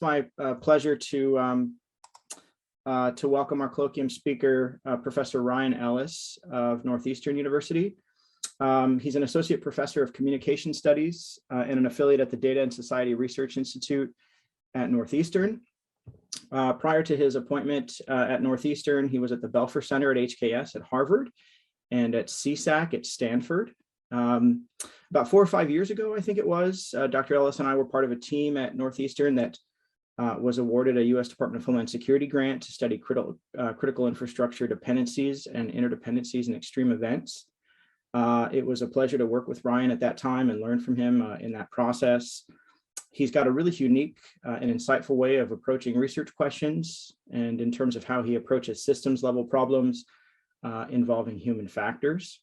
it's my pleasure to welcome our colloquium speaker, Professor Ryan Ellis of Northeastern University. He's an associate professor of communication studies and an affiliate at the Data and Society Research Institute at Northeastern. Prior to his appointment at Northeastern, he was at the Belfer Center at HKS at Harvard and at CSAC at Stanford. About 4 or 5 years ago, I think it was, Dr. Ellis and I were part of a team at Northeastern that was awarded a U.S. Department of Homeland Security grant to study critical infrastructure dependencies and interdependencies in extreme events. It was a pleasure to work with Ryan at that time and learn from him in that process. He's got a really unique and insightful way of approaching research questions, and in terms of how he approaches systems level problems involving human factors.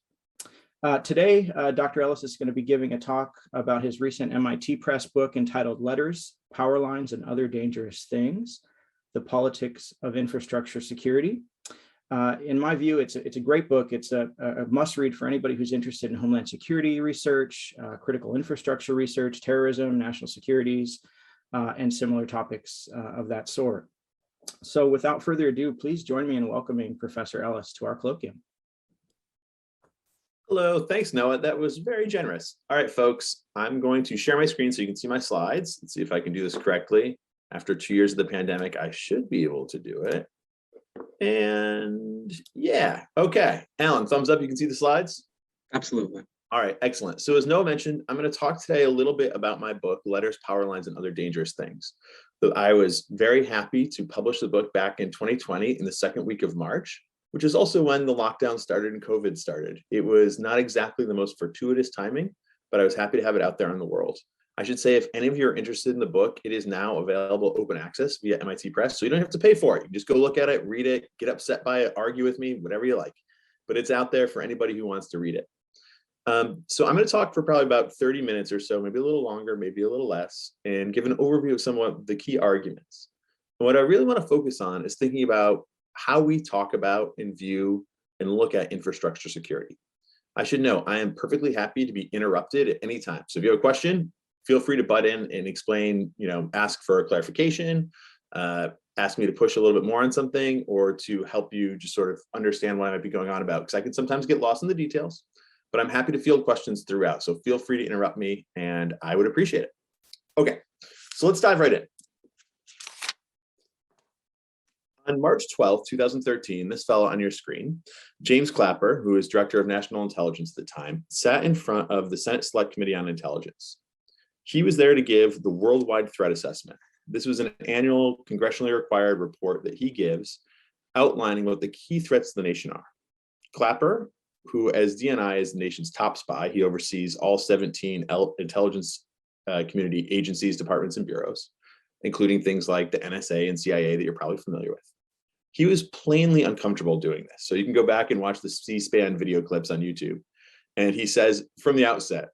Today, Dr. Ellis is going to be giving a talk about his recent MIT Press book entitled Letters, Power Lines, and Other Dangerous Things, The Politics of Infrastructure Security. In my view, it's a great book. It's a must read for anybody who's interested in homeland security research, critical infrastructure research, terrorism, national securities, and similar topics of that sort. So without further ado, please join me in welcoming Professor Ellis to our colloquium. Hello, thanks, Noah. That was very generous. All right, folks, I'm going to share my screen so you can see my slides. Let's see if I can do this correctly. After 2 years of the pandemic, I should be able to do it. And yeah, okay. Alan, thumbs up, you can see the slides? Absolutely. All right, excellent. So as Noah mentioned, I'm going to talk today a little bit about my book, Letters, Power Lines, and Other Dangerous Things. So I was very happy to publish the book back in 2020 in the second week of March, which is also when the lockdown started and COVID started. It was not exactly the most fortuitous timing, but I was happy to have it out there in the world. I should say, if any of you are interested in the book, it is now available open access via MIT Press, so you don't have to pay for it. You can just go look at it, read it, get upset by it, argue with me, whatever you like. But it's out there for anybody who wants to read it. So I'm going to talk for probably about 30 minutes or so, maybe a little longer, maybe a little less, and give an overview of some of the key arguments. And what I really want to focus on is thinking about how we talk about and view and look at infrastructure security. I should know I am perfectly happy to be interrupted at any time. So if you have a question, feel free to butt in and explain, ask for a clarification, ask me to push a little bit more on something, or to help you just sort of understand what I might be going on about, because I can sometimes get lost in the details, but I'm happy to field questions throughout. So feel free to interrupt me and I would appreciate it. Okay, so let's dive right in. On March 12, 2013, this fellow on your screen, James Clapper, who is Director of National Intelligence at the time, sat in front of the Senate Select Committee on Intelligence. He was there to give the worldwide threat assessment. This was an annual congressionally required report that he gives outlining what the key threats to the nation are. Clapper, who as DNI is the nation's top spy, he oversees all 17 intelligence community agencies, departments, and bureaus, including things like the NSA and CIA that you're probably familiar with. He was plainly uncomfortable doing this. So you can go back and watch the C-SPAN video clips on YouTube. And he says from the outset,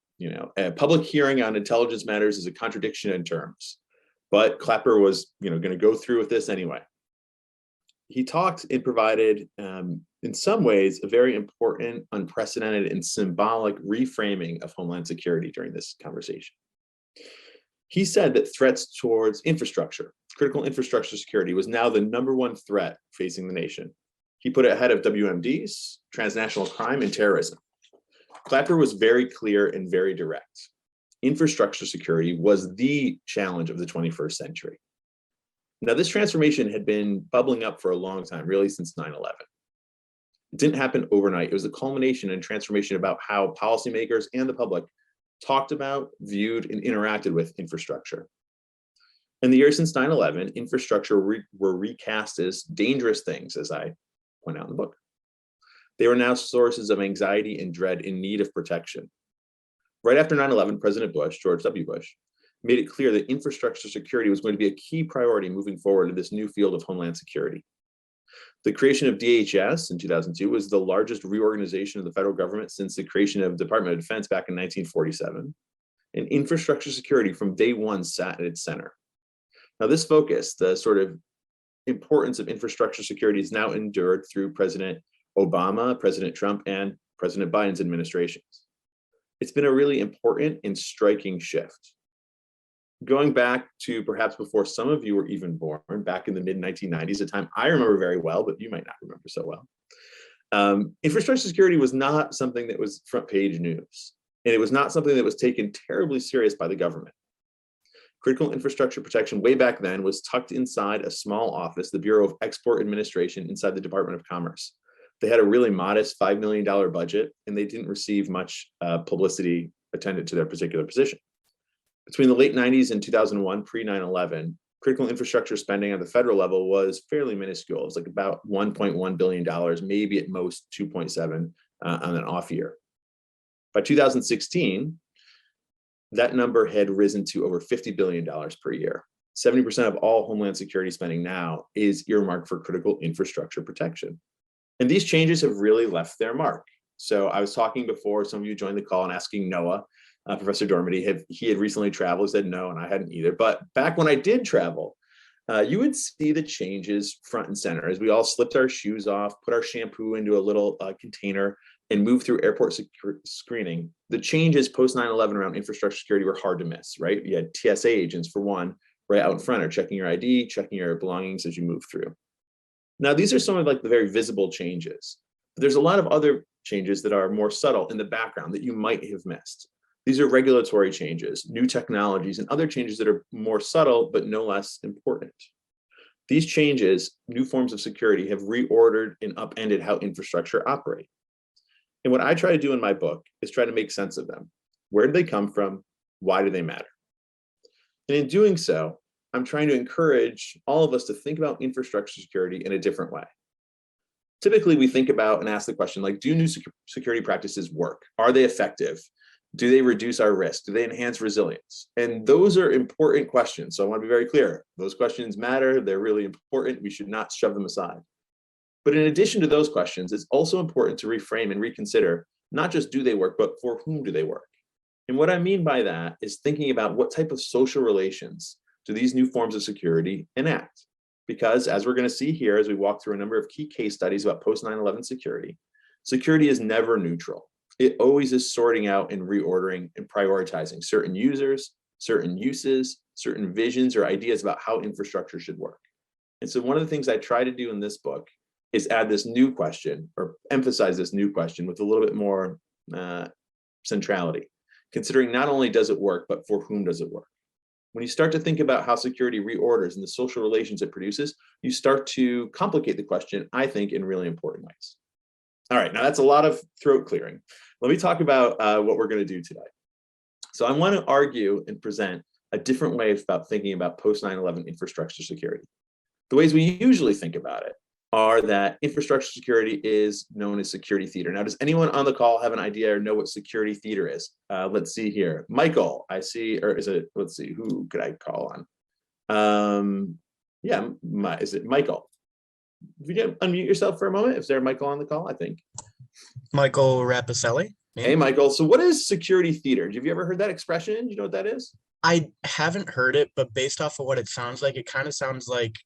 a public hearing on intelligence matters is a contradiction in terms. But Clapper was, going to go through with this anyway. He talked and provided, in some ways, a very important, unprecedented, and symbolic reframing of Homeland Security during this conversation. He said that threats towards infrastructure, critical infrastructure security, was now the #1 threat facing the nation. He put it ahead of WMDs, transnational crime, and terrorism. Clapper was very clear and very direct. Infrastructure security was the challenge of the 21st century. Now, this transformation had been bubbling up for a long time, really since 9/11. It didn't happen overnight. It was a culmination and transformation about how policymakers and the public talked about, viewed, and interacted with infrastructure. In the years since 9/11, infrastructure were recast as dangerous things, as I point out in the book. They were now sources of anxiety and dread in need of protection. Right after 9/11, President Bush, George W. Bush, made it clear that infrastructure security was going to be a key priority moving forward in this new field of homeland security. The creation of DHS in 2002 was the largest reorganization of the federal government since the creation of the Department of Defense back in 1947. And infrastructure security from day one sat at its center. Now, this focus, the sort of importance of infrastructure security, is now endured through President Obama, President Trump, and President Biden's administrations. It's been a really important and striking shift. going back to perhaps before some of you were even born, back in the mid-1990s, a time I remember very well, but you might not remember so well. Infrastructure security was not something that was front page news, and it was not something that was taken terribly serious by the government. Critical infrastructure protection way back then was tucked inside a small office, the Bureau of Export Administration inside the Department of Commerce. They had a really modest $5 million budget, and they didn't receive much publicity attendant to their particular position. Between the late 90s and 2001, pre 9/11, critical infrastructure spending at the federal level was fairly minuscule. It was like about $1.1 billion, maybe at most 2.7 on an off year. By 2016, that number had risen to over $50 billion per year. 70% of all Homeland Security spending now is earmarked for critical infrastructure protection. And these changes have really left their mark. So I was talking before, some of you joined the call and asking Noah, Professor Dormady, he had recently traveled, said no, and I hadn't either. But back when I did travel, you would see the changes front and center as we all slipped our shoes off, put our shampoo into a little container, and moved through airport screening. The changes post 9/11 around infrastructure security were hard to miss, right? You had TSA agents, for one, right out in front, are checking your ID, checking your belongings as you move through. Now, these are some of like the very visible changes. But there's a lot of other changes that are more subtle in the background that you might have missed. These are regulatory changes, new technologies, and other changes that are more subtle, but no less important. These changes, new forms of security, have reordered and upended how infrastructure operates. And what I try to do in my book is try to make sense of them. Where do they come from? Why do they matter? And in doing so, I'm trying to encourage all of us to think about infrastructure security in a different way. Typically, we think about and ask the question, like, do new security practices work? Are they effective? Do they reduce our risk? Do they enhance resilience? And those are important questions. So I want to be very clear. Those questions matter. They're really important. We should not shove them aside. But in addition to those questions, it's also important to reframe and reconsider, not just do they work, but for whom do they work? And what I mean by that is thinking about what type of social relations do these new forms of security enact? Because as we're going to see here, as we walk through a number of key case studies about post 9/11 security, security is never neutral. It always is sorting out and reordering and prioritizing certain users, certain uses, certain visions or ideas about how infrastructure should work. And so one of the things I try to do in this book is add this new question or emphasize this new question with a little bit more centrality, considering not only does it work, but for whom does it work? When you start to think about how security reorders and the social relations it produces, you start to complicate the question, I think, in really important ways. All right, now that's a lot of throat clearing. Let me talk about what we're going to do today. So I want to argue and present a different way about thinking about post 9/11 infrastructure security. The ways we usually think about it are that infrastructure security is known as security theater. Now, does anyone on the call have an idea or know what security theater is? Let's see here. Michael, I see, or is it, let's see, who could I call on? Is it Michael? If you unmute yourself for a moment, is there a Michael on the call? I think. Michael Rapicelli. Hey, Michael. So what is security theater? Have you ever heard that expression? Do you know what that is? I haven't heard it, but based off of what it sounds like, it kind of sounds like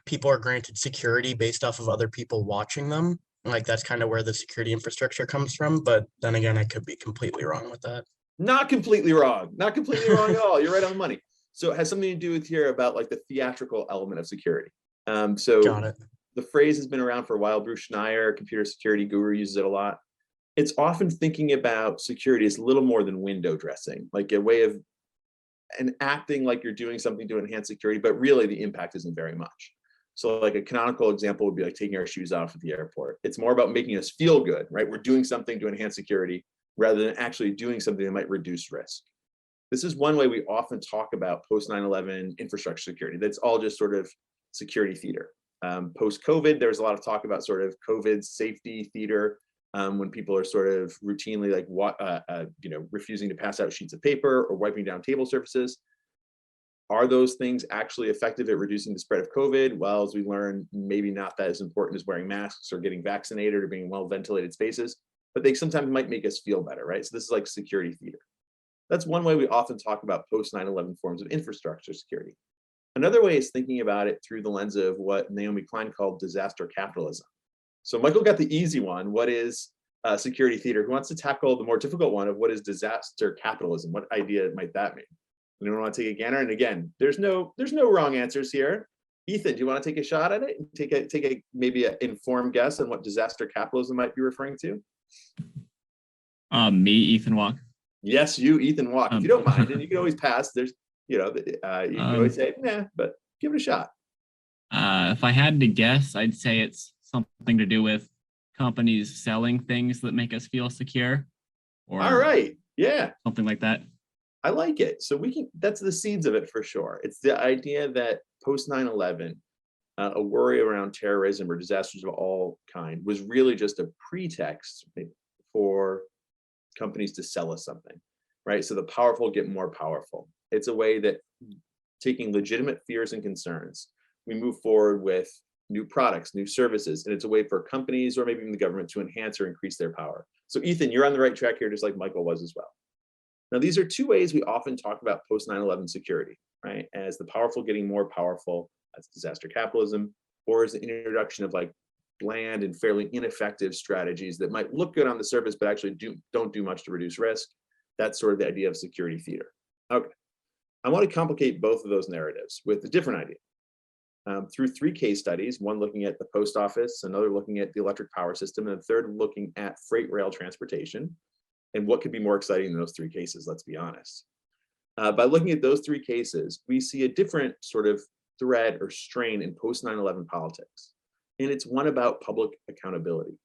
people are granted security based off of other people watching them. Like that's kind of where the security infrastructure comes from. But then again, I could be completely wrong with that. Not completely wrong. Not completely wrong at all. You're right on the money. So it has something to do with here about like the theatrical element of security. Got it. The phrase has been around for a while. Bruce Schneier, computer security guru, uses it a lot. It's often thinking about security as little more than window dressing, like a way of and acting like you're doing something to enhance security, but really the impact isn't very much. So like a canonical example would be like taking our shoes off at the airport. It's more about making us feel good, right? We're doing something to enhance security rather than actually doing something that might reduce risk. This is one way we often talk about post 9/11 infrastructure security. That's all just sort of security theater. Post-COVID, there was a lot of talk about sort of COVID safety theater when people are sort of routinely like refusing to pass out sheets of paper or wiping down table surfaces. Are those things actually effective at reducing the spread of COVID? Well, as we learn, maybe not that as important as wearing masks or getting vaccinated or being in well-ventilated spaces, but they sometimes might make us feel better, right? So this is like security theater. That's one way we often talk about post 9/11 forms of infrastructure security. Another way is thinking about it through the lens of what Naomi Klein called disaster capitalism. So Michael got the easy one. What is security theater? Who wants to tackle the more difficult one of what is disaster capitalism? What idea might that mean? Anyone want to take a gander? And again, there's no wrong answers here. Ethan, do you want to take a shot at it and take a maybe an informed guess on what disaster capitalism might be referring to? Me, Ethan Walk. Yes, you, Ethan Walk. If you don't mind, and you can always pass. There's, you can always say, nah, but give it a shot. If I had to guess, I'd say it's something to do with companies selling things that make us feel secure, or All right, yeah, something like that. I like it. So that's the seeds of it for sure. It's the idea that post 9/11, a worry around terrorism or disasters of all kind was really just a pretext for companies to sell us something, right? So the powerful get more powerful. It's a way that, taking legitimate fears and concerns, we move forward with new products, new services, and it's a way for companies or maybe even the government to enhance or increase their power. So Ethan, you're on the right track here, just like Michael was as well. Now, these are two ways we often talk about post 9/11 security, right? As the powerful getting more powerful, as disaster capitalism, or as the introduction of like bland and fairly ineffective strategies that might look good on the surface, but actually don't do much to reduce risk. That's sort of the idea of security theater. Okay, I want to complicate both of those narratives with a different idea. Through 3 case studies, one looking at the post office, another looking at the electric power system, and a third looking at freight rail transportation. And what could be more exciting than those 3 cases, let's be honest. By looking at those 3 cases, we see a different sort of thread or strain in post 9/11 politics. And it's one about public accountability.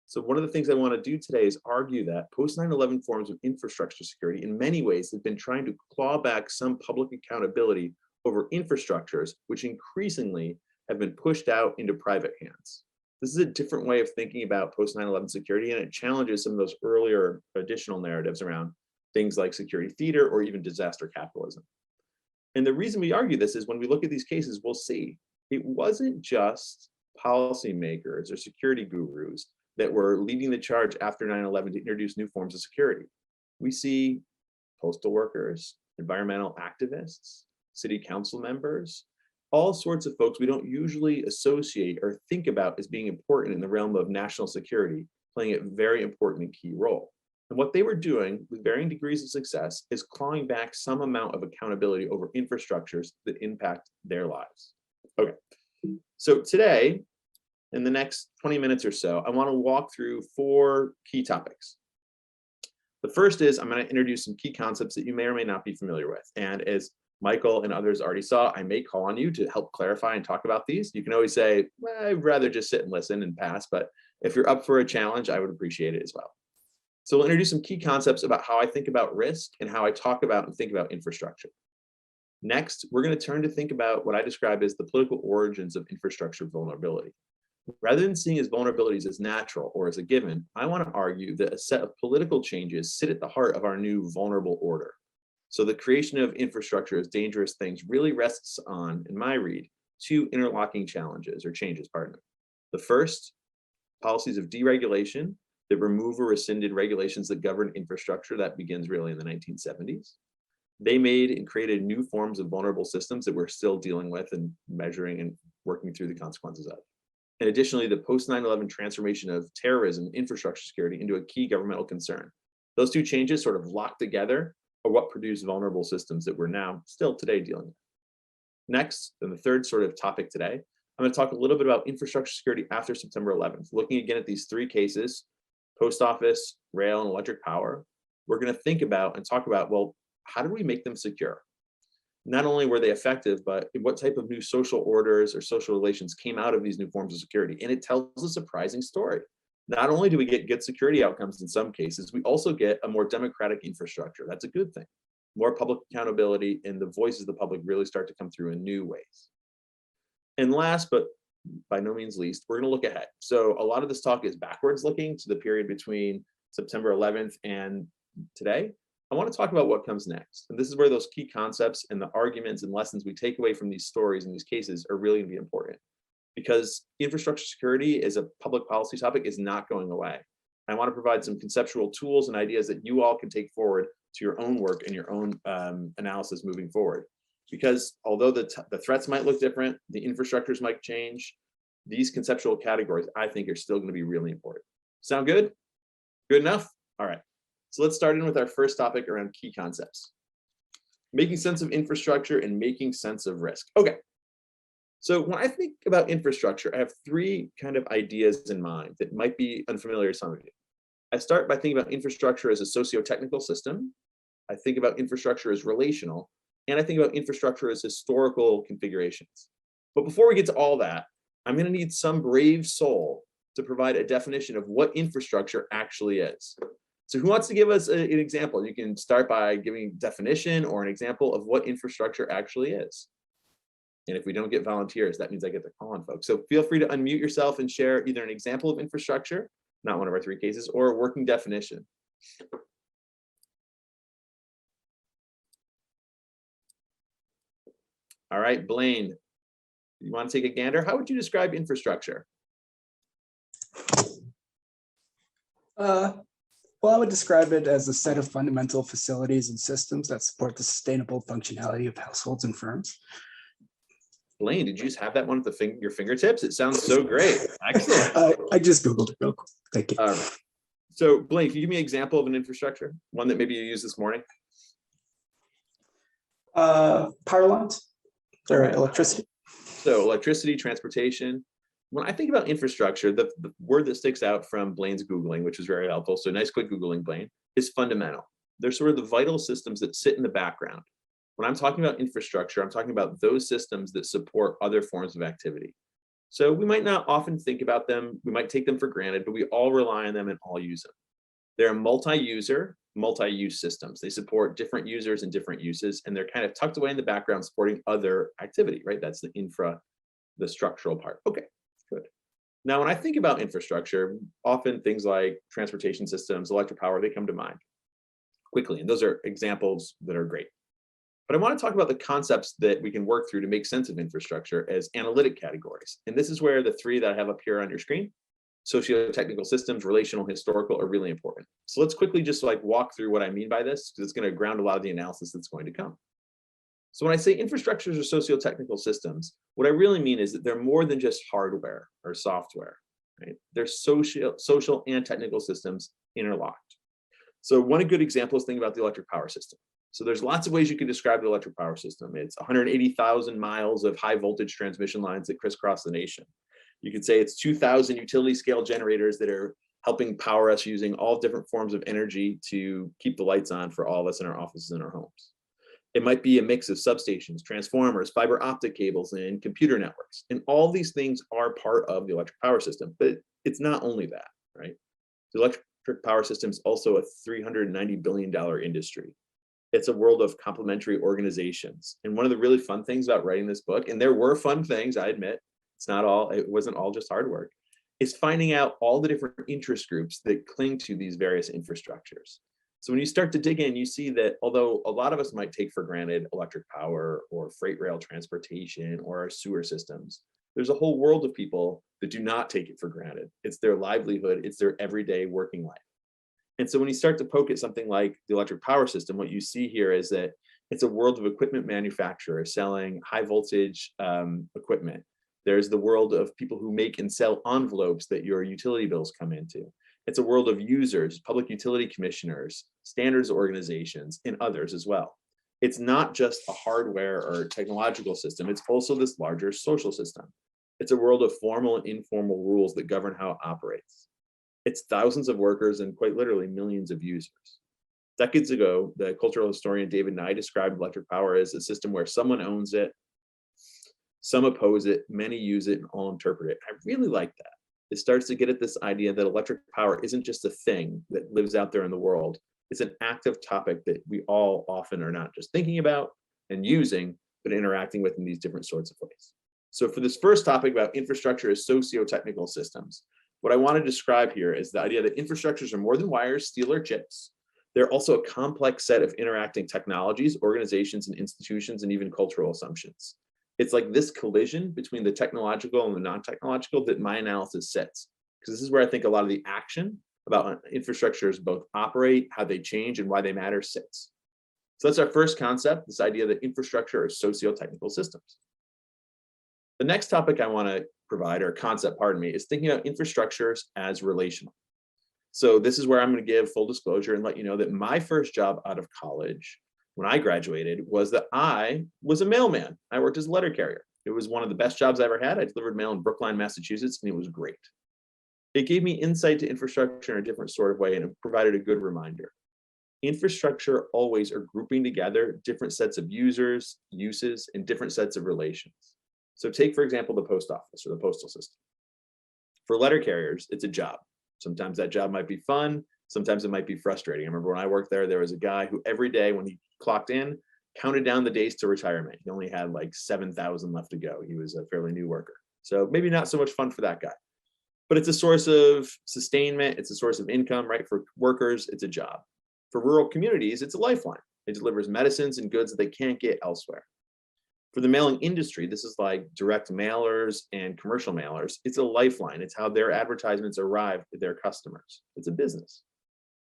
So one of the things I want to do today is argue that post 9/11 forms of infrastructure security in many ways have been trying to claw back some public accountability over infrastructures, which increasingly have been pushed out into private hands. This is a different way of thinking about post 9/11 security, and it challenges some of those earlier additional narratives around things like security theater or even disaster capitalism. And the reason we argue this is when we look at these cases, we'll see it wasn't just policymakers or security gurus that were leading the charge after 9/11 to introduce new forms of security. We see postal workers, environmental activists, city council members, all sorts of folks we don't usually associate or think about as being important in the realm of national security, playing a very important and key role. And what they were doing with varying degrees of success is clawing back some amount of accountability over infrastructures that impact their lives. Okay, so today, in the next 20 minutes or so, I want to walk through 4 key topics. The first is I'm going to introduce some key concepts that you may or may not be familiar with. And as Michael and others already saw, I may call on you to help clarify and talk about these. You can always say, well, I'd rather just sit and listen and pass, but if you're up for a challenge, I would appreciate it as well. So we'll introduce some key concepts about how I think about risk and how I talk about and think about infrastructure. Next, we're going to turn to think about what I describe as the political origins of infrastructure vulnerability. Rather than seeing as vulnerabilities as natural or as a given, I want to argue that a set of political changes sit at the heart of our new vulnerable order. So the creation of infrastructure as dangerous things really rests on, in my read, 2 interlocking challenges or changes, pardon me. The first, policies of deregulation that remove or rescinded regulations that govern infrastructure. That begins really in the 1970s. They made and created new forms of vulnerable systems that we're still dealing with and measuring and working through the consequences of. And additionally, the post 9/11 transformation of terrorism infrastructure security into a key governmental concern. Those 2 changes sort of locked together are what produced vulnerable systems that we're now still today dealing with. Next, and the third sort of topic today, I'm going to talk a little bit about infrastructure security after September 11th. Looking again at these 3 cases, post office, rail, and electric power, we're going to think about and talk about, well, how do we make them secure? Not only were they effective, but what type of new social orders or social relations came out of these new forms of security? And it tells a surprising story. Not only do we get good security outcomes in some cases, we also get a more democratic infrastructure. That's a good thing. More public accountability, and the voices of the public really start to come through in new ways. And last, but by no means least, we're going to look ahead. So a lot of this talk is backwards looking to the period between September 11th and today. I want to talk about what comes next. And this is where those key concepts and the arguments and lessons we take away from these stories and these cases are really going to be important. Because infrastructure security as a public policy topic is not going away. I want to provide some conceptual tools and ideas that you all can take forward to your own work and your own analysis moving forward. Because although the threats might look different, the infrastructures might change, these conceptual categories I think are still going to be really important. Sound good? Good enough? All right. So let's start in with our first topic around key concepts. Making sense of infrastructure and making sense of risk. Okay. So when I think about infrastructure, I have three kind of ideas in mind that might be unfamiliar to some of you. I start by thinking about infrastructure as a socio-technical system. I think about infrastructure as relational, and I think about infrastructure as historical configurations. But before we get to all that, I'm going to need some brave soul to provide a definition of what infrastructure actually is. So who wants to give us an example? You can start by giving a definition or an example of what infrastructure actually is. And if we don't get volunteers, that means I get to call on folks. So feel free to unmute yourself and share either an example of infrastructure, not one of our three cases, or a working definition. All right, Blaine, you want to take a gander? How would you describe infrastructure? Well, I would describe it as a set of fundamental facilities and systems that support the sustainable functionality of households and firms. Blaine, did you just have that one at your fingertips? It sounds so great. Excellent. I just Googled it real quick. Thank you. All right. So Blaine, can you give me an example of an infrastructure? One that maybe you used this morning? Power lines or electricity. So electricity, transportation. When I think about infrastructure, the word that sticks out from Blaine's Googling, which is very helpful, so nice quick Googling, Blaine, is fundamental. They're sort of the vital systems that sit in the background. When I'm talking about infrastructure, I'm talking about those systems that support other forms of activity. So we might not often think about them, we might take them for granted, but we all rely on them and all use them. They're multi-user, multi-use systems. They support different users and different uses, and they're kind of tucked away in the background supporting other activity, right? That's the infra, the structural part. Okay. Good. Now, when I think about infrastructure, often things like transportation systems, electric power, they come to mind quickly. And those are examples that are great. But I want to talk about the concepts that we can work through to make sense of infrastructure as analytic categories. And this is where the three that I have up here on your screen, socio-technical systems, relational, historical, are really important. So let's quickly just walk through what I mean by this, because it's going to ground a lot of the analysis that's going to come. So when I say infrastructures or socio-technical systems, what I really mean is that they're more than just hardware or software, right? They're social and technical systems interlocked. So one good example is thinking about the electric power system. So there's lots of ways you can describe the electric power system. It's 180,000 miles of high voltage transmission lines that crisscross the nation. You could say it's 2,000 utility scale generators that are helping power us using all different forms of energy to keep the lights on for all of us in our offices and our homes. It might be a mix of substations, transformers, fiber optic cables, and computer networks. And all these things are part of the electric power system, but it's not only that, right? The electric power system is also a $390 billion industry. It's a world of complementary organizations. And one of the really fun things about writing this book, and there were fun things, I admit, it wasn't all just hard work, is finding out all the different interest groups that cling to these various infrastructures. So when you start to dig in, you see that although a lot of us might take for granted electric power or freight rail transportation or our sewer systems, there's a whole world of people that do not take it for granted. It's their livelihood, it's their everyday working life. And so when you start to poke at something like the electric power system, what you see here is that it's a world of equipment manufacturers selling high voltage equipment. There's the world of people who make and sell envelopes that your utility bills come into. It's a world of users, public utility commissioners, standards organizations, and others as well. It's not just a hardware or technological system, it's also this larger social system. It's a world of formal and informal rules that govern how it operates. It's thousands of workers and quite literally millions of users. Decades ago, the cultural historian David Nye described electric power as a system where someone owns it, some oppose it, many use it, and all interpret it. I really like that. It starts to get at this idea that electric power isn't just a thing that lives out there in the world. It's an active topic that we all often are not just thinking about and using, but interacting with in these different sorts of ways. So for this first topic about infrastructure as socio-technical systems, what I want to describe here is the idea that infrastructures are more than wires, steel, or chips. They're also a complex set of interacting technologies, organizations, and institutions, and even cultural assumptions. It's like this collision between the technological and the non-technological that my analysis sits, because this is where I think a lot of the action about infrastructures both operate, how they change, and why they matter sits. So that's our first concept, this idea that infrastructure are socio-technical systems. The next topic I want to provide, or concept, pardon me, is thinking about infrastructures as relational. So this is where I'm going to give full disclosure and let you know that my first job out of college when I graduated was that I was a mailman. I worked as a letter carrier. It was one of the best jobs I ever had. I delivered mail in Brookline, Massachusetts, and it was great. It gave me insight to infrastructure in a different sort of way, and it provided a good reminder. Infrastructure always are grouping together different sets of users, uses, and different sets of relations. So take, for example, the post office or the postal system. For letter carriers, it's a job. Sometimes that job might be fun. Sometimes it might be frustrating. I remember when I worked there was a guy who every day when he clocked in, counted down the days to retirement. He only had like 7,000 left to go. He was a fairly new worker. So maybe not so much fun for that guy. But it's a source of sustainment. It's a source of income, right? For workers, it's a job. For rural communities, it's a lifeline. It delivers medicines and goods that they can't get elsewhere. For the mailing industry, this is like direct mailers and commercial mailers. It's a lifeline. It's how their advertisements arrive to their customers. It's a business.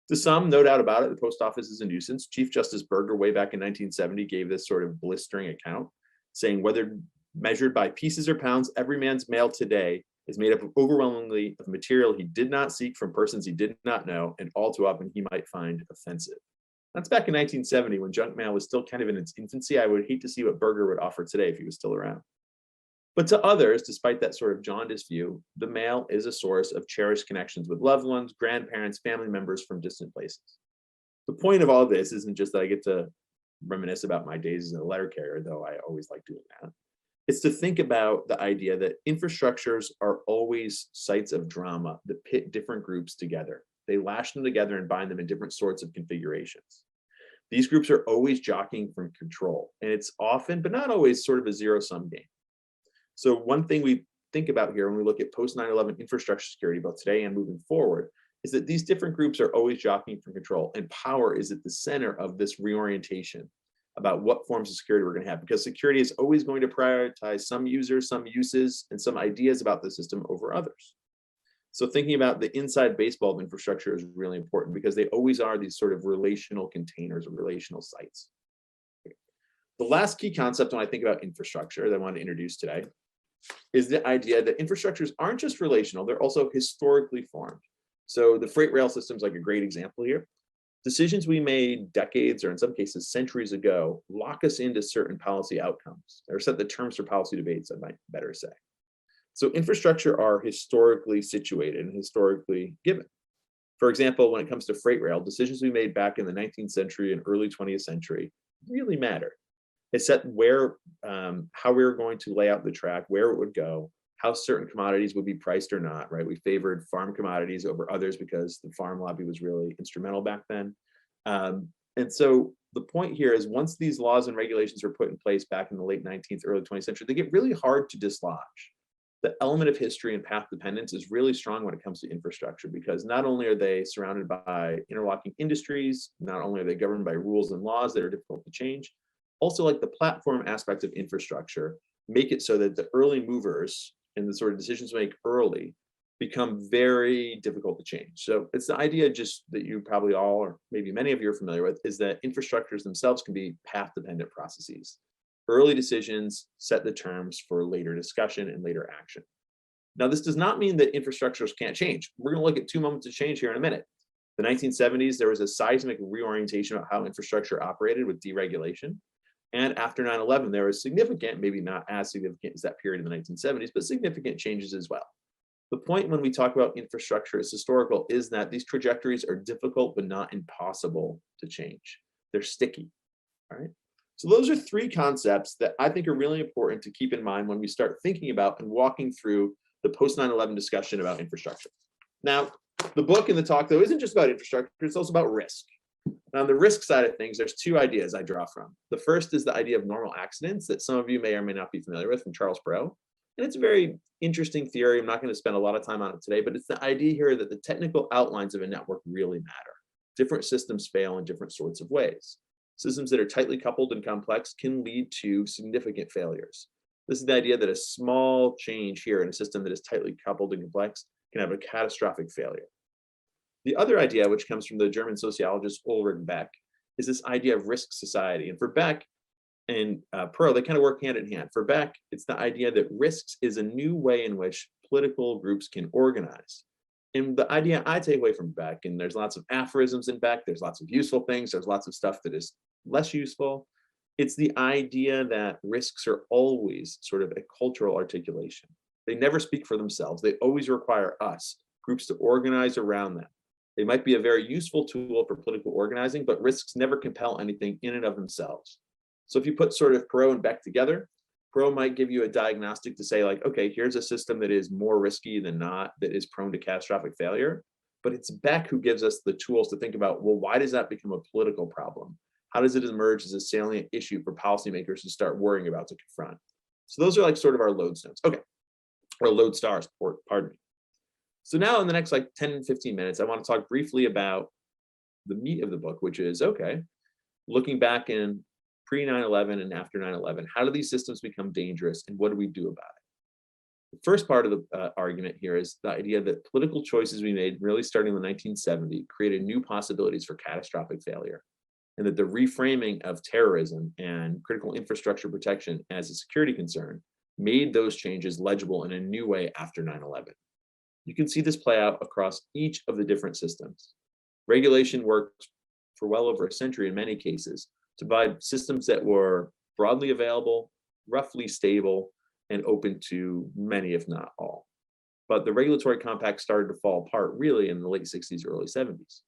To some, no doubt about it, the post office is a nuisance. Chief Justice Berger, way back in 1970, gave this sort of blistering account, saying whether measured by pieces or pounds, every man's mail today is made up of overwhelmingly of material he did not seek from persons he did not know, and all too often he might find offensive. That's back in 1970 when junk mail was still kind of in its infancy. I would hate to see what Berger would offer today if he was still around. But to others, despite that sort of jaundiced view, the mail is a source of cherished connections with loved ones, grandparents, family members from distant places. The point of all this isn't just that I get to reminisce about my days as a letter carrier, though I always like doing that. It's to think about the idea that infrastructures are always sites of drama that pit different groups together. They lash them together and bind them in different sorts of configurations. These groups are always jockeying for control, and it's often, but not always, sort of a zero-sum game. So one thing we think about here when we look at post 9/11 infrastructure security, both today and moving forward, is that these different groups are always jockeying for control, and power is at the center of this reorientation about what forms of security we're going to have, because security is always going to prioritize some users, some uses, and some ideas about the system over others. So thinking about the inside baseball of infrastructure is really important because they always are these sort of relational containers or relational sites. The last key concept when I think about infrastructure that I want to introduce today is the idea that infrastructures aren't just relational, they're also historically formed. So the freight rail system is like a great example here. Decisions we made decades, or in some cases centuries ago, lock us into certain policy outcomes, or set the terms for policy debates, I might better say. So infrastructure are historically situated and historically given. For example, when it comes to freight rail, decisions we made back in the 19th century and early 20th century really matter. It set where, how we were going to lay out the track, where it would go, how certain commodities would be priced or not, right? We favored farm commodities over others because the farm lobby was really instrumental back then. And so the point here is once these laws and regulations were put in place back in the late 19th, early 20th century, they get really hard to dislodge. The element of history and path dependence is really strong when it comes to infrastructure because not only are they surrounded by interlocking industries, not only are they governed by rules and laws that are difficult to change, also like the platform aspect of infrastructure make it so that the early movers and the sort of decisions we make early become very difficult to change. So it's the idea just that you probably all, or maybe many of you are familiar with, is that infrastructures themselves can be path-dependent processes. Early decisions set the terms for later discussion and later action. Now, this does not mean that infrastructures can't change. We're going to look at two moments of change here in a minute. The 1970s, there was a seismic reorientation about how infrastructure operated with deregulation. And after 9/11, there was significant, maybe not as significant as that period in the 1970s, but significant changes as well. The point when we talk about infrastructure as historical is that these trajectories are difficult, but not impossible to change. They're sticky, all right? So those are three concepts that I think are really important to keep in mind when we start thinking about and walking through the post 9/11 discussion about infrastructure. Now, the book and the talk, though, isn't just about infrastructure, it's also about risk. On the risk side of things, there's two ideas I draw from. The first is the idea of normal accidents that some of you may or may not be familiar with from Charles Perrow. And it's a very interesting theory. I'm not going to spend a lot of time on it today, but it's the idea here that the technical outlines of a network really matter. Different systems fail in different sorts of ways. Systems that are tightly coupled and complex can lead to significant failures. This is the idea that a small change here in a system that is tightly coupled and complex can have a catastrophic failure. The other idea, which comes from the German sociologist Ulrich Beck, is this idea of risk society. And for Beck and Perrow, they kind of work hand in hand. For Beck, it's the idea that risks is a new way in which political groups can organize. And the idea I take away from Beck, and there's lots of aphorisms in Beck, there's lots of useful things, there's lots of stuff that is less useful. It's the idea that risks are always sort of a cultural articulation. They never speak for themselves. They always require us, groups, to organize around them. They might be a very useful tool for political organizing, but risks never compel anything in and of themselves. So if you put sort of Perot and Beck together, Perot might give you a diagnostic to say like, okay, here's a system that is more risky than not, that is prone to catastrophic failure. But it's Beck who gives us the tools to think about, well, why does that become a political problem? How does it emerge as a salient issue for policymakers to start worrying about, to confront? So those are like sort of our lodestones. Okay, or lodestars, pardon me. So now in the next like 10, 15 minutes, I want to talk briefly about the meat of the book, which is, okay, looking back in pre 9/11 and after 9/11, how do these systems become dangerous and what do we do about it? The first part of the argument here is the idea that political choices we made really starting in the 1970s created new possibilities for catastrophic failure, and that the reframing of terrorism and critical infrastructure protection as a security concern made those changes legible in a new way after 9/11. You can see this play out across each of the different systems. Regulation worked for well over a century in many cases to provide systems that were broadly available, roughly stable, and open to many, if not all. But the regulatory compact started to fall apart really in the late 60s, early 70s.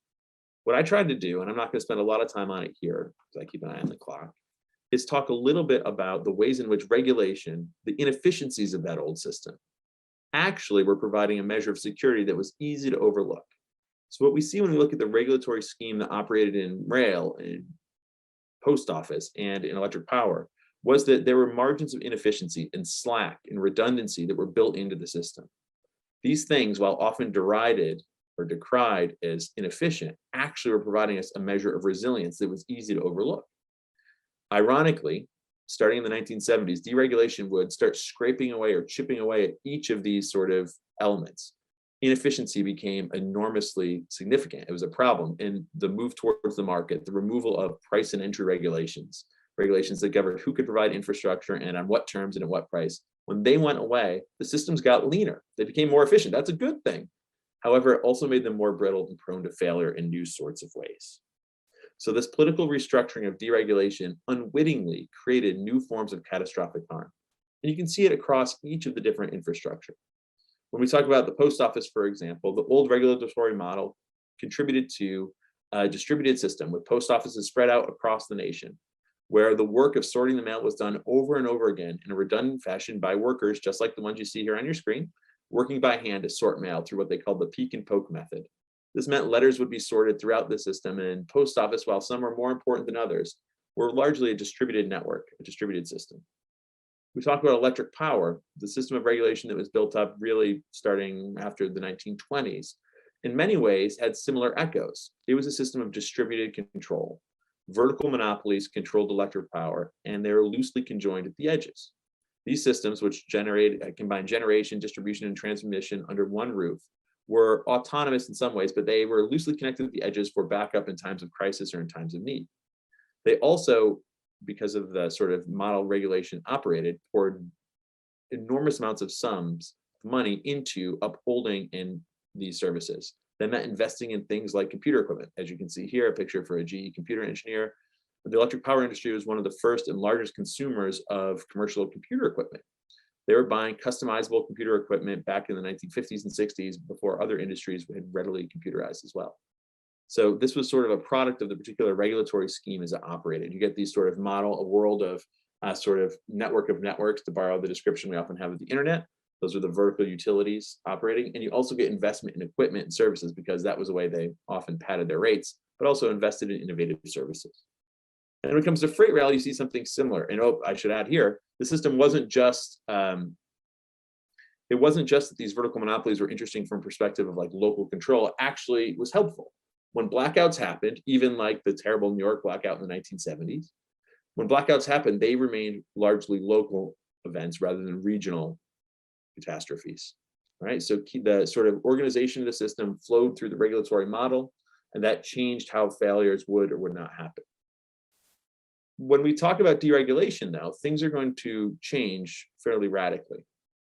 What I tried to do, and I'm not going to spend a lot of time on it here because I keep an eye on the clock, is talk a little bit about the ways in which regulation, the inefficiencies of that old system, actually were providing a measure of security that was easy to overlook. So what we see when we look at the regulatory scheme that operated in rail, in post office, and in electric power was that there were margins of inefficiency and slack and redundancy that were built into the system. These things, while often derided or decried as inefficient, actually were providing us a measure of resilience that was easy to overlook. Ironically, starting in the 1970s, deregulation would start scraping away or chipping away at each of these sort of elements. Inefficiency became enormously significant. It was a problem in the move towards the market, the removal of price and entry regulations, regulations that governed who could provide infrastructure and on what terms and at what price. When they went away, the systems got leaner. They became more efficient. That's a good thing. However, it also made them more brittle and prone to failure in new sorts of ways. So this political restructuring of deregulation unwittingly created new forms of catastrophic harm. And you can see it across each of the different infrastructure. When we talk about the post office, for example, the old regulatory model contributed to a distributed system with post offices spread out across the nation, where the work of sorting the mail was done over and over again in a redundant fashion by workers, just like the ones you see here on your screen, working by hand to sort mail through what they called the peek and poke method. This meant letters would be sorted throughout the system, and post office, while some are more important than others, were largely a distributed network, a distributed system. We talk about electric power, the system of regulation that was built up really starting after the 1920s, in many ways had similar echoes. It was a system of distributed control. Vertical monopolies controlled electric power, and they were loosely conjoined at the edges. These systems, which combined generation, distribution, and transmission under one roof, were autonomous in some ways, but they were loosely connected at the edges for backup in times of crisis or in times of need. They also, because of the sort of model regulation operated, poured enormous amounts of sums of money into upholding in these services. That meant investing in things like computer equipment. As you can see here, a picture for a GE computer engineer. The electric power industry was one of the first and largest consumers of commercial computer equipment. They were buying customizable computer equipment back in the 1950s and 60s before other industries had readily computerized as well. So this was sort of a product of the particular regulatory scheme as it operated. You get these sort of model, a world of sort of network of networks, to borrow the description we often have of the internet. Those are the vertical utilities operating. And you also get investment in equipment and services, because that was the way they often padded their rates, but also invested in innovative services. And when it comes to freight rail, you see something similar. And I should add here, the system wasn't just, it wasn't just that these vertical monopolies were interesting from perspective of like local control. It actually was helpful. When blackouts happened, even like the terrible New York blackout in the 1970s, when blackouts happened, they remained largely local events rather than regional catastrophes, right? So the sort of organization of the system flowed through the regulatory model, and that changed how failures would or would not happen. When we talk about deregulation, though, things are going to change fairly radically.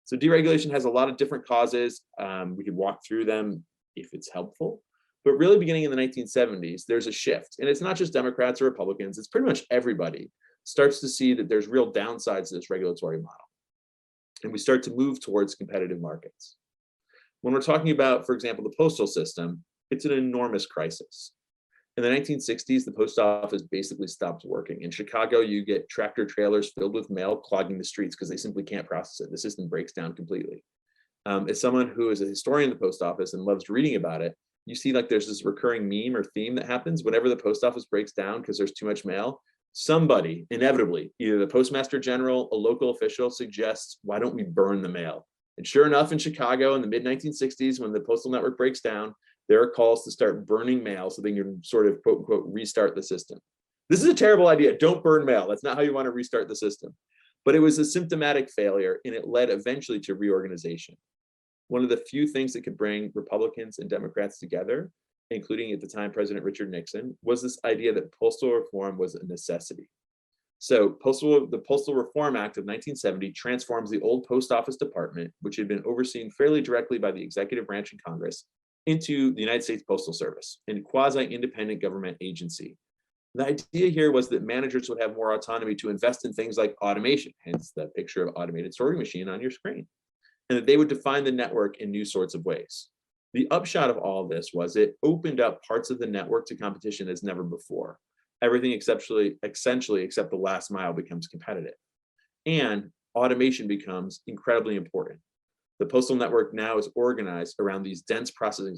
So deregulation has a lot of different causes. We could walk through them if it's helpful. But really beginning in the 1970s, there's a shift. And it's not just Democrats or Republicans, it's pretty much everybody starts to see that there's real downsides to this regulatory model. And we start to move towards competitive markets. When we're talking about, for example, the postal system, it's an enormous crisis. In the 1960s, the post office basically stopped working. In Chicago, you get tractor trailers filled with mail clogging the streets because they simply can't process it. The system breaks down completely. As someone who is a historian of the post office and loves reading about it, you see like there's this recurring meme or theme that happens whenever the post office breaks down because there's too much mail. Somebody, inevitably, either the postmaster general, a local official, suggests, why don't we burn the mail? And sure enough, in Chicago in the mid-1960s, when the postal network breaks down, there are calls to start burning mail so they can sort of quote unquote restart the system. This is a terrible idea. Don't burn mail. That's not how you want to restart the system. But it was a symptomatic failure, and it led eventually to reorganization. One of the few things that could bring Republicans and Democrats together, including at the time President Richard Nixon, was this idea that postal reform was a necessity. So the Postal Reform Act of 1970 transforms the old post office department, which had been overseen fairly directly by the executive branch in Congress, into the United States Postal Service, a quasi-independent government agency. The idea here was that managers would have more autonomy to invest in things like automation, hence the picture of automated sorting machine on your screen, and that they would define the network in new sorts of ways. The upshot of all of this was it opened up parts of the network to competition as never before. Everything essentially except the last mile becomes competitive. And automation becomes incredibly important. The postal network now is organized around these dense processing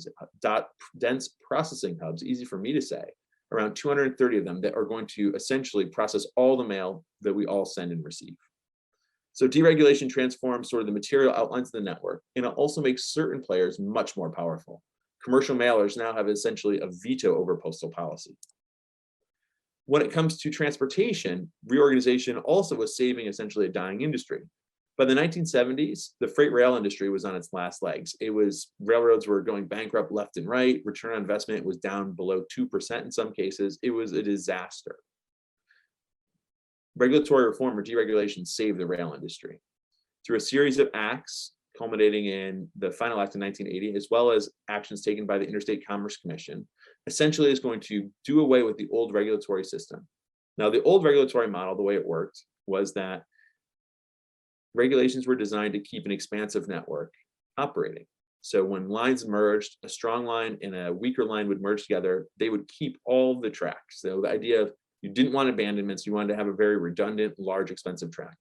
hubs, easy for me to say, around 230 of them that are going to essentially process all the mail that we all send and receive. So deregulation transforms sort of the material outlines of the network, and it also makes certain players much more powerful. Commercial mailers now have essentially a veto over postal policy. When it comes to transportation, reorganization also was saving essentially a dying industry. By the 1970s, the freight rail industry was on its last legs. Railroads were going bankrupt left and right. Return on investment was down below 2% in some cases. It was a disaster. Regulatory reform or deregulation saved the rail industry through a series of acts culminating in the final act in 1980, as well as actions taken by the Interstate Commerce Commission, essentially is going to do away with the old regulatory system. Now, the old regulatory model, the way it worked, was that regulations were designed to keep an expansive network operating. So when lines merged, a strong line and a weaker line would merge together, they would keep all the tracks. So the idea of you didn't want abandonments, you wanted to have a very redundant, large, expensive track.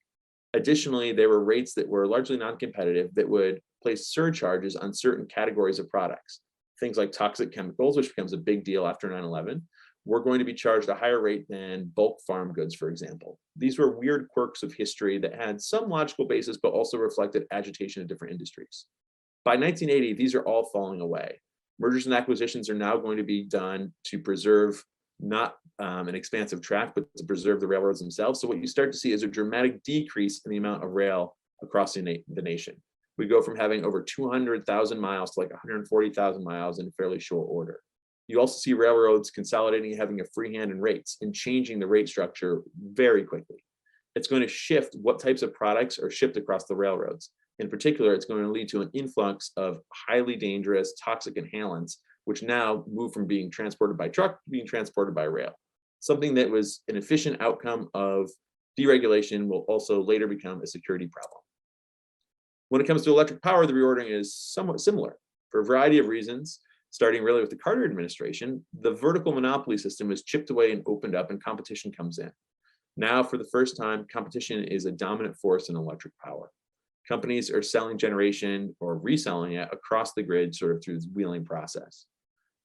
Additionally, there were rates that were largely non-competitive that would place surcharges on certain categories of products. Things like toxic chemicals, which becomes a big deal after 9/11, were going to be charged a higher rate than bulk farm goods, for example. These were weird quirks of history that had some logical basis, but also reflected agitation of different industries. By 1980, these are all falling away. Mergers and acquisitions are now going to be done to preserve not an expansive track, but to preserve the railroads themselves. So what you start to see is a dramatic decrease in the amount of rail across the nation. We go from having over 200,000 miles to like 140,000 miles in fairly short order. You also see railroads consolidating and having a free hand in rates and changing the rate structure very quickly. It's going to shift what types of products are shipped across the railroads. In particular, it's going to lead to an influx of highly dangerous toxic inhalants, which now move from being transported by truck to being transported by rail. Something that was an efficient outcome of deregulation will also later become a security problem. When it comes to electric power, the reordering is somewhat similar. For a variety of reasons, starting really with the Carter administration, the vertical monopoly system was chipped away and opened up, and competition comes in. Now, for the first time, competition is a dominant force in electric power. Companies are selling generation or reselling it across the grid sort of through this wheeling process.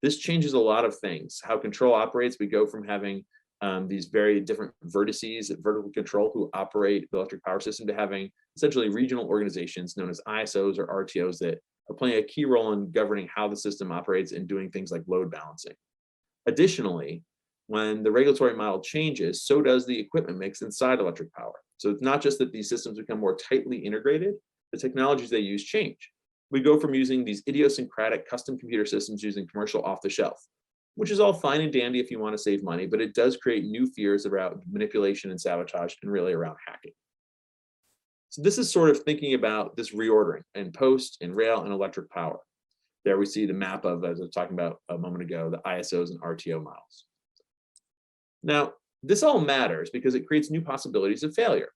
This changes a lot of things. How control operates, we go from having these very different vertices at vertical control who operate the electric power system to having essentially regional organizations known as ISOs or RTOs that are playing a key role in governing how the system operates and doing things like load balancing. Additionally, when the regulatory model changes, so does the equipment mix inside electric power. So it's not just that these systems become more tightly integrated, the technologies they use change. We go from using these idiosyncratic custom computer systems using commercial off the shelf, which is all fine and dandy if you want to save money, but it does create new fears about manipulation and sabotage and really around hacking. So this is sort of thinking about this reordering in post and rail and electric power. There we see the map of, as I was talking about a moment ago, the ISOs and RTO models. Now, this all matters because it creates new possibilities of failure.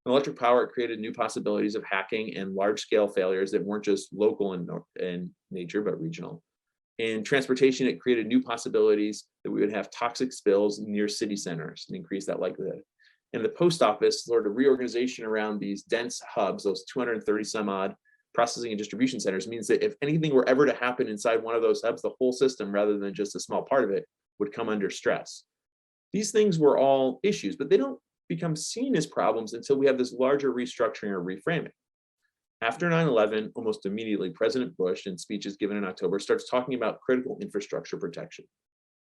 In electric power, it created new possibilities of hacking and large-scale failures that weren't just local in nature, but regional. In transportation, it created new possibilities that we would have toxic spills near city centers and increase that likelihood. In the post office, sort of reorganization around these dense hubs, those 230 some odd processing and distribution centers, means that if anything were ever to happen inside one of those hubs, the whole system, rather than just a small part of it, would come under stress. These things were all issues, but they don't become seen as problems until we have this larger restructuring or reframing. After 9/11, almost immediately, President Bush, in speeches given in October, starts talking about critical infrastructure protection.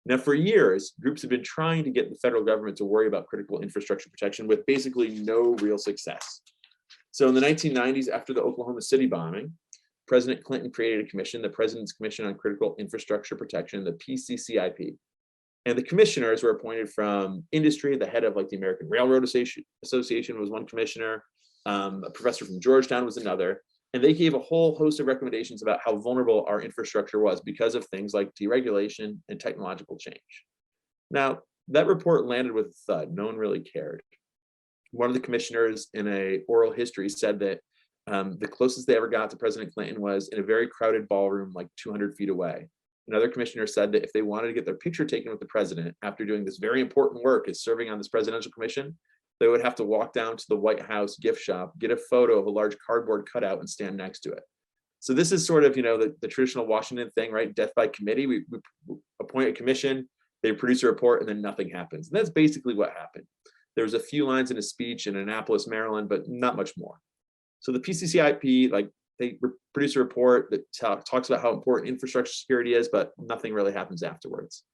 Now, for years, groups have been trying to get the federal government to worry about critical infrastructure protection with basically no real success. So in the 1990s, after the Oklahoma City bombing, President Clinton created a commission, the President's Commission on Critical Infrastructure Protection, the PCCIP. And the commissioners were appointed from industry. The head of like the American Railroad Association was one commissioner. A professor from Georgetown was another. And they gave a whole host of recommendations about how vulnerable our infrastructure was because of things like deregulation and technological change. Now, that report landed with a thud. No one really cared. One of the commissioners in a oral history said that the closest they ever got to President Clinton was in a very crowded ballroom like 200 feet away. Another commissioner said that if they wanted to get their picture taken with the president after doing this very important work as serving on this presidential commission, they would have to walk down to the White House gift shop, get a photo of a large cardboard cutout and stand next to it. So this is sort of, the traditional Washington thing, right? Death by committee. We appoint a commission, they produce a report, and then nothing happens. And that's basically what happened. There was a few lines in a speech in Annapolis, Maryland, but not much more. So the PCCIP, they produce a report that talks about how important infrastructure security is, but nothing really happens afterwards.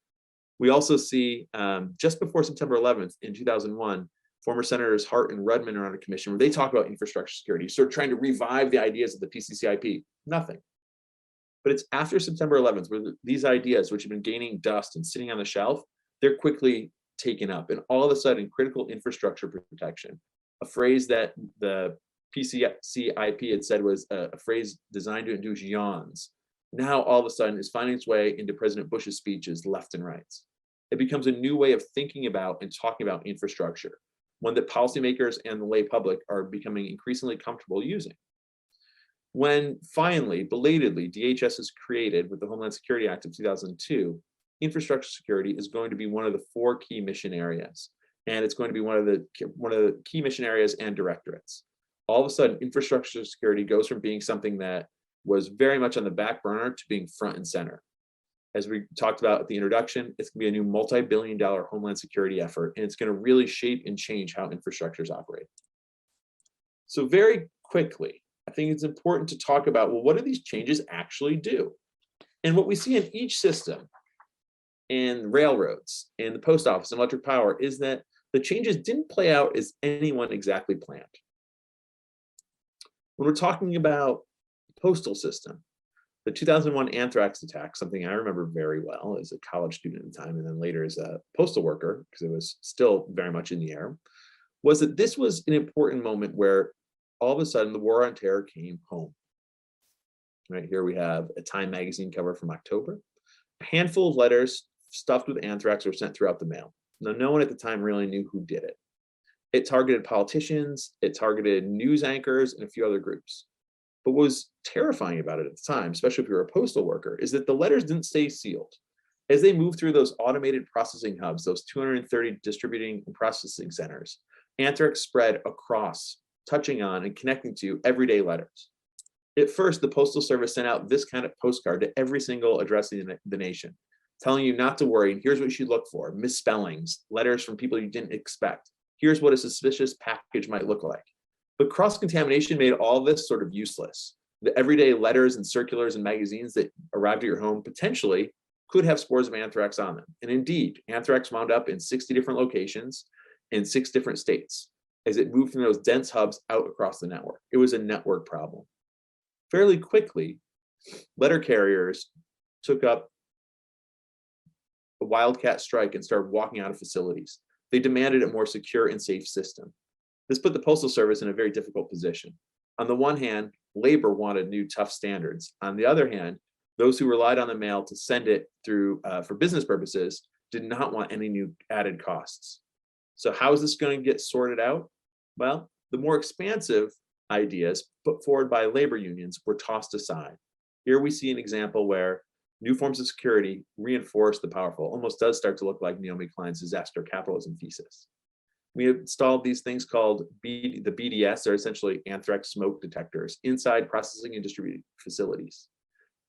We also see just before September 11th in 2001, former Senators Hart and Rudman are on a commission where they talk about infrastructure security, sort of trying to revive the ideas of the PCCIP. Nothing. But it's after September 11th where these ideas, which have been gaining dust and sitting on the shelf, they're quickly taken up. And all of a sudden, critical infrastructure protection, a phrase that the PCCIP had said was a phrase designed to induce yawns, now all of a sudden is finding its way into President Bush's speeches left and right. It becomes a new way of thinking about and talking about infrastructure, one that policymakers and the lay public are becoming increasingly comfortable using. When finally, belatedly, DHS is created with the Homeland Security Act of 2002, infrastructure security is going to be one of the 4 key mission areas. And it's going to be one of the key mission areas and directorates. All of a sudden, infrastructure security goes from being something that was very much on the back burner to being front and center. As we talked about at the introduction, it's going to be a new multi-billion-dollar Homeland Security effort, and it's going to really shape and change how infrastructures operate. So very quickly, I think it's important to talk about, well, what do these changes actually do? And what we see in each system, in railroads, in the post office, and electric power, is that the changes didn't play out as anyone exactly planned. When we're talking about the postal system, the 2001 anthrax attack, something I remember very well as a college student at the time, and then later as a postal worker, because it was still very much in the air, was that this was an important moment where all of a sudden the war on terror came home. Right here we have a Time magazine cover from October. A handful of letters stuffed with anthrax were sent throughout the mail. Now, no one at the time really knew who did it. It targeted politicians, it targeted news anchors, and a few other groups. But what was terrifying about it at the time, especially if you were a postal worker, is that the letters didn't stay sealed. As they moved through those automated processing hubs, those 230 distributing and processing centers, anthrax spread across, touching on and connecting to everyday letters. At first, the Postal Service sent out this kind of postcard to every single address in the nation, telling you not to worry, and here's what you should look for: misspellings, letters from people you didn't expect. Here's what a suspicious package might look like. But cross-contamination made all this sort of useless. The everyday letters and circulars and magazines that arrived at your home potentially could have spores of anthrax on them. And indeed, anthrax wound up in 60 different locations in 6 different states as it moved from those dense hubs out across the network. It was a network problem. Fairly quickly, letter carriers took up a wildcat strike and started walking out of facilities. They demanded a more secure and safe system. This put the Postal Service in a very difficult position. On the one hand, labor wanted new tough standards. On the other hand, Those who relied on the mail to send it through for business purposes did not want any new added costs. So how is this going to get sorted out? Well, the more expansive ideas put forward by labor unions were tossed aside. Here we see an example where new forms of security reinforce the powerful. Almost does start to look like Naomi Klein's disaster capitalism thesis. We installed these things called the BDS, they're essentially anthrax smoke detectors inside processing and distributing facilities.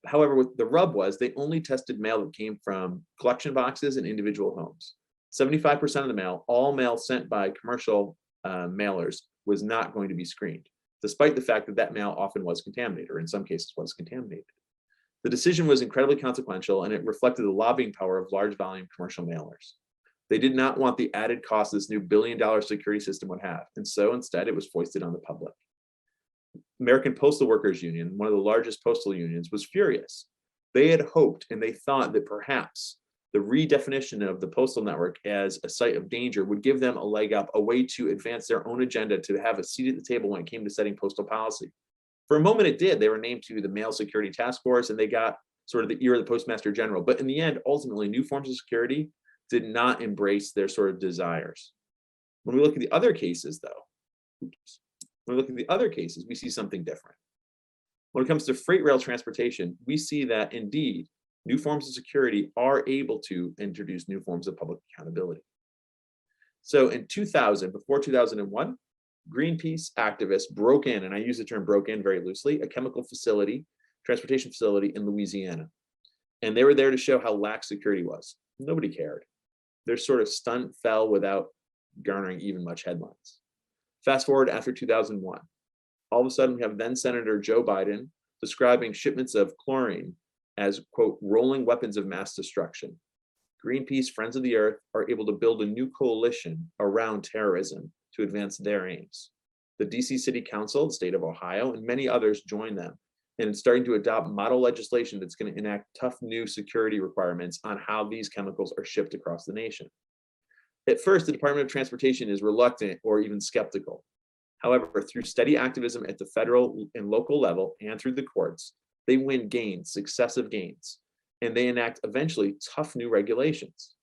However, what the rub was, they only tested mail that came from collection boxes and individual homes. 75% of the mail, all mail sent by commercial mailers, was not going to be screened, despite the fact that that mail often was contaminated, or in some cases was contaminated. The decision was incredibly consequential, and it reflected the lobbying power of large volume commercial mailers. They did not want the added cost this new billion-dollar security system would have, and so instead it was foisted on the public. American Postal Workers Union, one of the largest postal unions, was furious. They had hoped and they thought that perhaps the redefinition of the postal network as a site of danger would give them a leg up, a way to advance their own agenda, to have a seat at the table when it came to setting postal policy. For a moment it did. They were named to the Mail Security Task Force and they got sort of the ear of the Postmaster General. But in the end, ultimately, new forms of security did not embrace their sort of desires. When we look at the other cases, though, when we look at the other cases, we see something different. When it comes to freight rail transportation, we see that indeed, new forms of security are able to introduce new forms of public accountability. So in 2000, before 2001, Greenpeace activists broke in, and I use the term broke in very loosely, a chemical facility, transportation facility in Louisiana. And they were there to show how lax security was. Nobody cared. Their sort of stunt fell without garnering even much headlines. Fast forward after 2001, all of a sudden we have then Senator Joe Biden describing shipments of chlorine as, quote, rolling weapons of mass destruction. Greenpeace, Friends of the Earth, are able to build a new coalition around terrorism to advance their aims. The DC City Council, the state of Ohio, and many others join them, and it's starting to adopt model legislation that's going to enact tough new security requirements on how these chemicals are shipped across the nation. At first, the Department of Transportation is reluctant or even skeptical. However, through steady activism at the federal and local level and through the courts, they win gains, successive gains, and they enact eventually tough new regulations.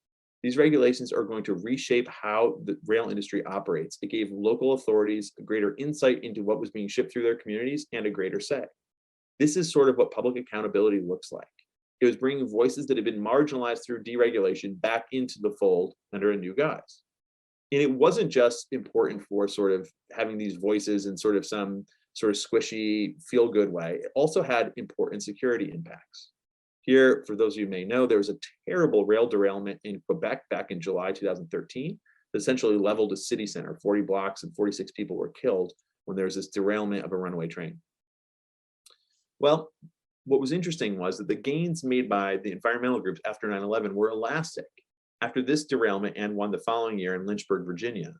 These regulations are going to reshape how the rail industry operates. It gave local authorities a greater insight into what was being shipped through their communities and a greater say. This is sort of what public accountability looks like. It was bringing voices that had been marginalized through deregulation back into the fold under a new guise. And it wasn't just important for sort of having these voices in sort of some sort of squishy, feel-good way. It also had important security impacts. Here, for those of you who may know, there was a terrible rail derailment in Quebec back in July 2013 that essentially leveled a city center. 40 blocks and 46 people were killed when there was this derailment of a runaway train. Well, what was interesting was that the gains made by the environmental groups after 9/11 were elastic. After this derailment and one the following year in Lynchburg, Virginia,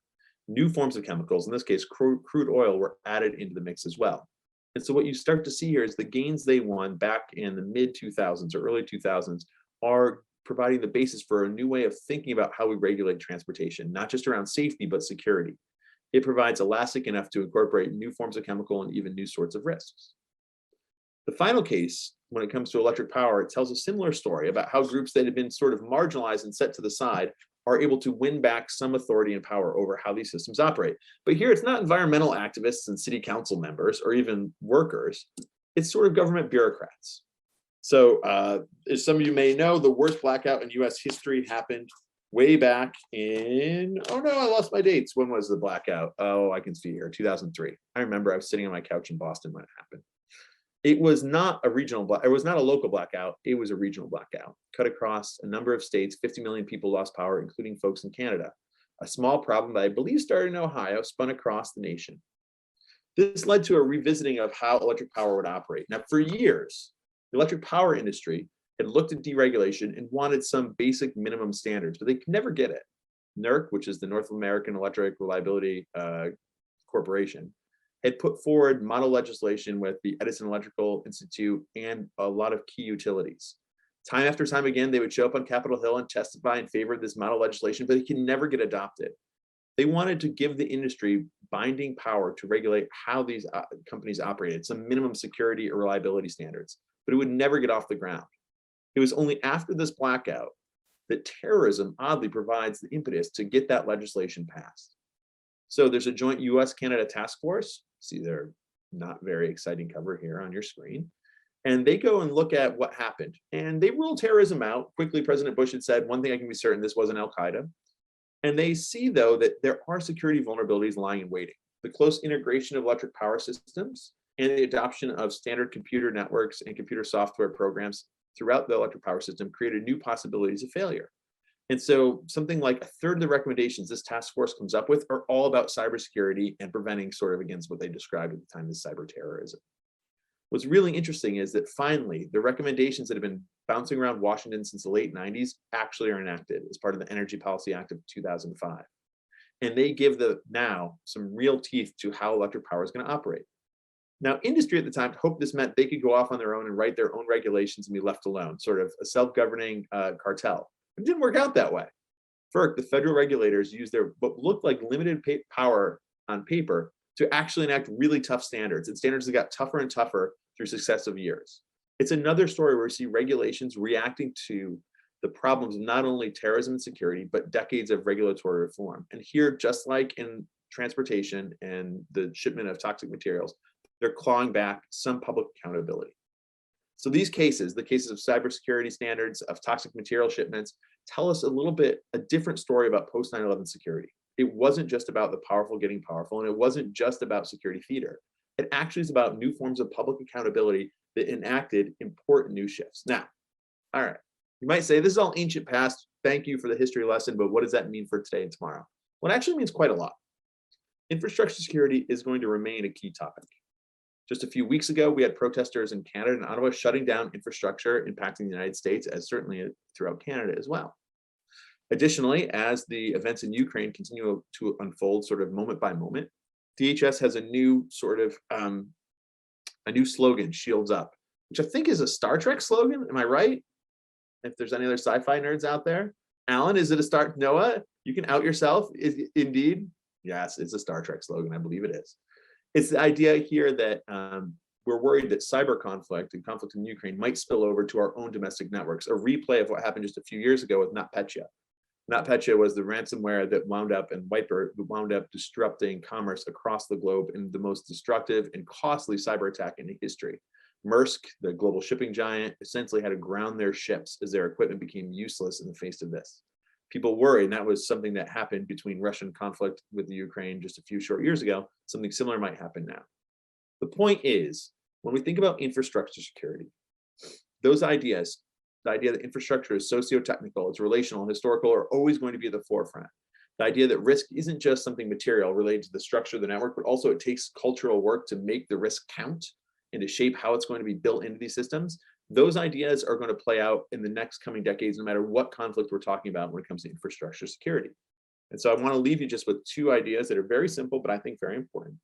new forms of chemicals, in this case crude oil, were added into the mix as well. And so what you start to see here is the gains they won back in the mid-2000s or early 2000s are providing the basis for a new way of thinking about how we regulate transportation, not just around safety, but security. It provides elastic enough to incorporate new forms of chemical and even new sorts of risks. The final case, when it comes to electric power, it tells a similar story about how groups that had been sort of marginalized and set to the side are able to win back some authority and power over how these systems operate. But here it's not environmental activists and city council members or even workers, it's sort of government bureaucrats. So as some of you may know, the worst blackout in US history happened way back in, oh no, I lost my dates. When was the blackout? Oh, I can see here, 2003. I remember I was sitting on my couch in Boston when it happened. It was not a it was not a local blackout, it was a regional blackout. Cut across a number of states, 50 million people lost power, including folks in Canada. A small problem that I believe started in Ohio spun across the nation. This led to a revisiting of how electric power would operate. Now, for years, the electric power industry had looked at deregulation and wanted some basic minimum standards, but they could never get it. NERC, which is the North American Electric Reliability Corporation, had put forward model legislation with the Edison Electrical Institute and a lot of key utilities. Time after time again, they would show up on Capitol Hill and testify in favor of this model legislation, but it can never get adopted. They wanted to give the industry binding power to regulate how these companies operated, some minimum security or reliability standards. but it would never get off the ground. It was only after this blackout that terrorism oddly provides the impetus to get that legislation passed. So there's a joint US-Canada task force. See their not very exciting cover here on your screen. And they go and look at what happened. And they rule terrorism out. Quickly, President Bush had said, one thing I can be certain, this wasn't Al-Qaeda. And they see, though, that there are security vulnerabilities lying in waiting. The close integration of electric power systems and the adoption of standard computer networks and computer software programs throughout the electric power system created new possibilities of failure. And so something like a third of the recommendations this task force comes up with are all about cybersecurity and preventing sort of against what they described at the time as cyber terrorism. What's really interesting is that finally, the recommendations that have been bouncing around Washington since the late 90s actually are enacted as part of the Energy Policy Act of 2005. And they give now some real teeth to how electric power is going to operate. Now, industry at the time hoped this meant they could go off on their own and write their own regulations and be left alone, sort of a self-governing cartel. It didn't work out that way. FERC, the federal regulators, used their what looked like limited power on paper to actually enact really tough standards, and standards that got tougher and tougher through successive years. It's another story where we see regulations reacting to the problems of not only terrorism and security, but decades of regulatory reform. And here, just like in transportation and the shipment of toxic materials, they're clawing back some public accountability. So these cases, the cases of cybersecurity standards, of toxic material shipments, tell us a little bit, a different story about post 9/11 security. It wasn't just about the powerful getting powerful, and it wasn't just about security theater. It actually is about new forms of public accountability that enacted important new shifts. Now, all right, you might say, this is all ancient past. Thank you for the history lesson, but what does that mean for today and tomorrow? Well, it actually means quite a lot. Infrastructure security is going to remain a key topic. Just a few weeks ago, we had protesters in Canada and Ottawa shutting down infrastructure impacting the United States, as certainly throughout Canada as well. Additionally, as the events in Ukraine continue to unfold sort of moment by moment, DHS has a new sort of a new slogan, Shields Up, which I think is a Star Trek slogan. Am I right? If there's any other sci-fi nerds out there. Alan, is it a Star? Noah, you can out yourself. Is indeed? Yes, it's a Star Trek slogan. I believe it is. It's the idea here that we're worried that cyber conflict and conflict in Ukraine might spill over to our own domestic networks, a replay of what happened just a few years ago with NotPetya. NotPetya was the ransomware that wound up disrupting commerce across the globe in the most destructive and costly cyber attack in history. Maersk, the global shipping giant, essentially had to ground their ships as their equipment became useless in the face of this. People worry, and that was something that happened between Russian conflict with the Ukraine just a few short years ago. Something similar might happen now. The point is, when we think about infrastructure security, those ideas, the idea that infrastructure is socio-technical, it's relational, historical, are always going to be at the forefront. The idea that risk isn't just something material related to the structure of the network, but also it takes cultural work to make the risk count and to shape how it's going to be built into these systems. Those ideas are going to play out in the next coming decades, no matter what conflict we're talking about when it comes to infrastructure security. And so I want to leave you just with two ideas that are very simple, but I think very important.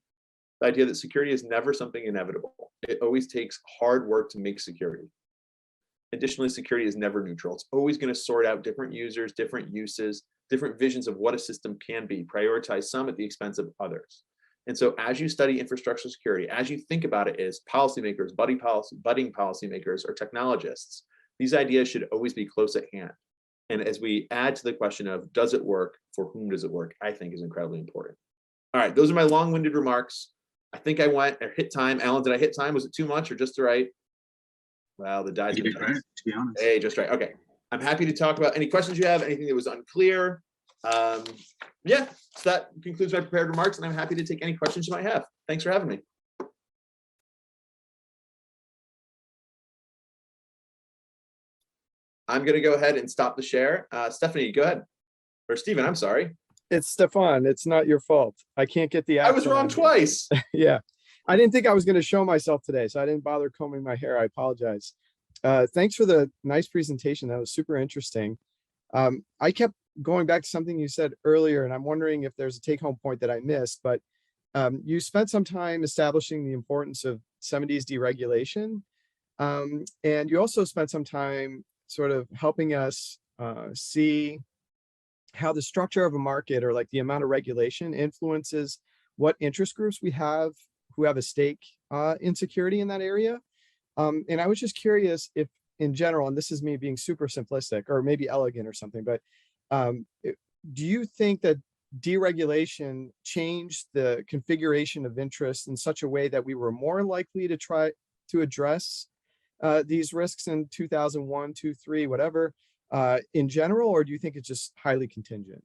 The idea that security is never something inevitable. It always takes hard work to make security. Additionally, security is never neutral. It's always going to sort out different users, different uses, different visions of what a system can be, prioritize some at the expense of others. And so as you study infrastructure security, as you think about it as policymakers, budding policymakers, or technologists, these ideas should always be close at hand. And as we add to the question of, does it work? For whom does it work? I think is incredibly important. All right, those are my long-winded remarks. I think I hit time. Alan, did I hit time? Was it too much or just right? Well, the dice. You did great, to be honest. Hey, just right. Okay. I'm happy to talk about any questions you have, anything that was unclear. Yeah, so that concludes my prepared remarks, and I'm happy to take any questions you might have. Thanks for having me. I'm going to go ahead and stop the share. Stephanie, go ahead. Or Stephen, I'm sorry. It's Stefan. It's not your fault. I can't get the I was accent wrong on here. twice. Yeah. I didn't think I was going to show myself today, so I didn't bother combing my hair. I apologize. Thanks for the nice presentation. That was super interesting. I kept going back to something you said earlier, and I'm wondering if there's a take-home point that I missed, but you spent some time establishing the importance of 70s deregulation. And you also spent some time sort of helping us see how the structure of a market, or like the amount of regulation, influences what interest groups we have who have a stake in security in that area. And I was just curious if in general, and this is me being super simplistic or maybe elegant or something, but do you think that deregulation changed the configuration of interest in such a way that we were more likely to try to address these risks in 2001, 2, 3, whatever, in general, or do you think it's just highly contingent?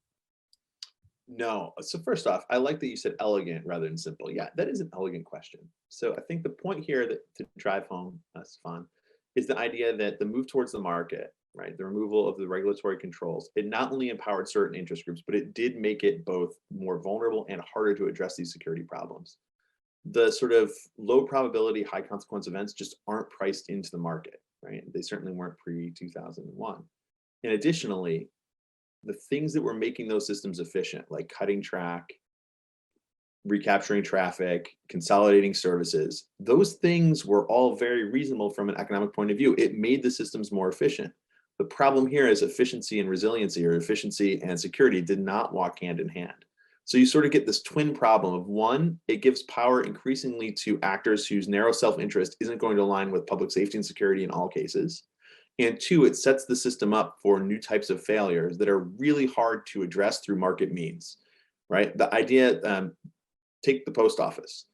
No. So first off, I like that you said elegant rather than simple. Yeah, that is an elegant question. So I think the point here that to drive home, Stefan, is the idea that the move towards the market, right, the removal of the regulatory controls, it not only empowered certain interest groups, but it did make it both more vulnerable and harder to address these security problems. The sort of low probability, high consequence events just aren't priced into the market, right? They certainly weren't pre-2001. And additionally, the things that were making those systems efficient, like cutting track, recapturing traffic, consolidating services, those things were all very reasonable from an economic point of view. It made the systems more efficient. The problem here is efficiency and resiliency, or efficiency and security, did not walk hand in hand. So you sort of get this twin problem of, one, it gives power increasingly to actors whose narrow self-interest isn't going to align with public safety and security in all cases. And two, it sets the system up for new types of failures that are really hard to address through market means, right? The idea, take the post office,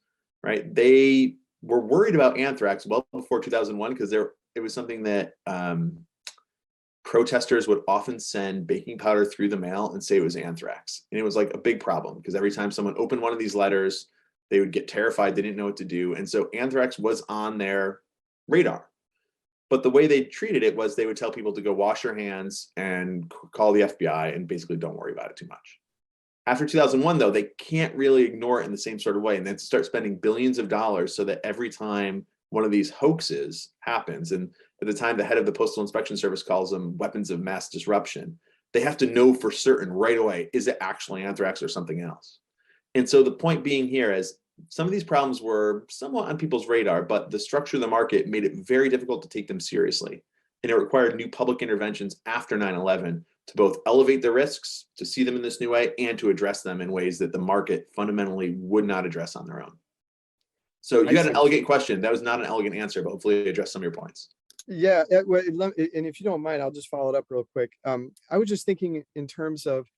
right? They were worried about anthrax well before 2001 because it was something that protesters would often send baking powder through the mail and say it was anthrax. And it was like a big problem because every time someone opened one of these letters, they would get terrified. They didn't know what to do. And so anthrax was on their radar. But the way they treated it was they would tell people to go wash your hands and call the FBI and basically don't worry about it too much. After 2001, though, they can't really ignore it in the same sort of way, and then start spending billions of dollars so that every time one of these hoaxes happens, and at the time the head of the Postal Inspection Service calls them weapons of mass disruption, they have to know for certain right away, is it actually anthrax or something else? And so the point being here is some of these problems were somewhat on people's radar, but the structure of the market made it very difficult to take them seriously. And it required new public interventions after 9/11 to both elevate the risks, to see them in this new way, and to address them in ways that the market fundamentally would not address on their own. So you had an elegant question. That was not an elegant answer, but hopefully it addressed some of your points. Yeah, and if you don't mind, I'll just follow it up real quick. I was just thinking in terms of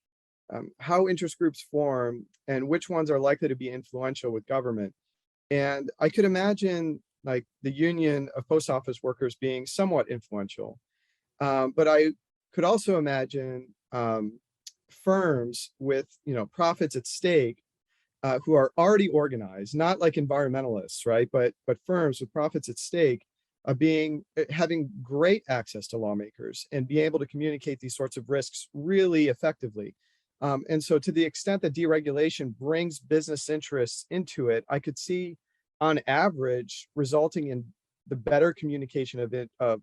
how interest groups form and which ones are likely to be influential with government. And I could imagine like the Union of Post Office Workers being somewhat influential. But I could also imagine firms with profits at stake who are already organized, not like environmentalists, right? But firms with profits at stake having great access to lawmakers and being able to communicate these sorts of risks really effectively. And so to the extent that deregulation brings business interests into it, I could see on average resulting in the better communication of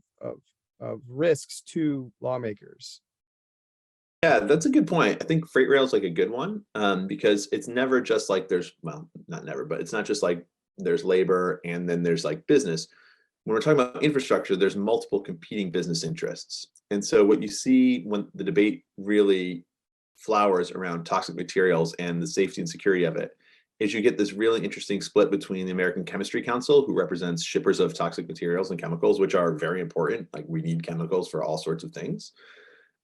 risks to lawmakers. Yeah, that's a good point. I think freight rail is like a good one because it's never just like not never, but it's not just like there's labor and then there's like business. When we're talking about infrastructure, there's multiple competing business interests. And so what you see when the debate really flowers around toxic materials and the safety and security of it is you get this really interesting split between the American Chemistry Council, who represents shippers of toxic materials and chemicals, which are very important. Like we need chemicals for all sorts of things,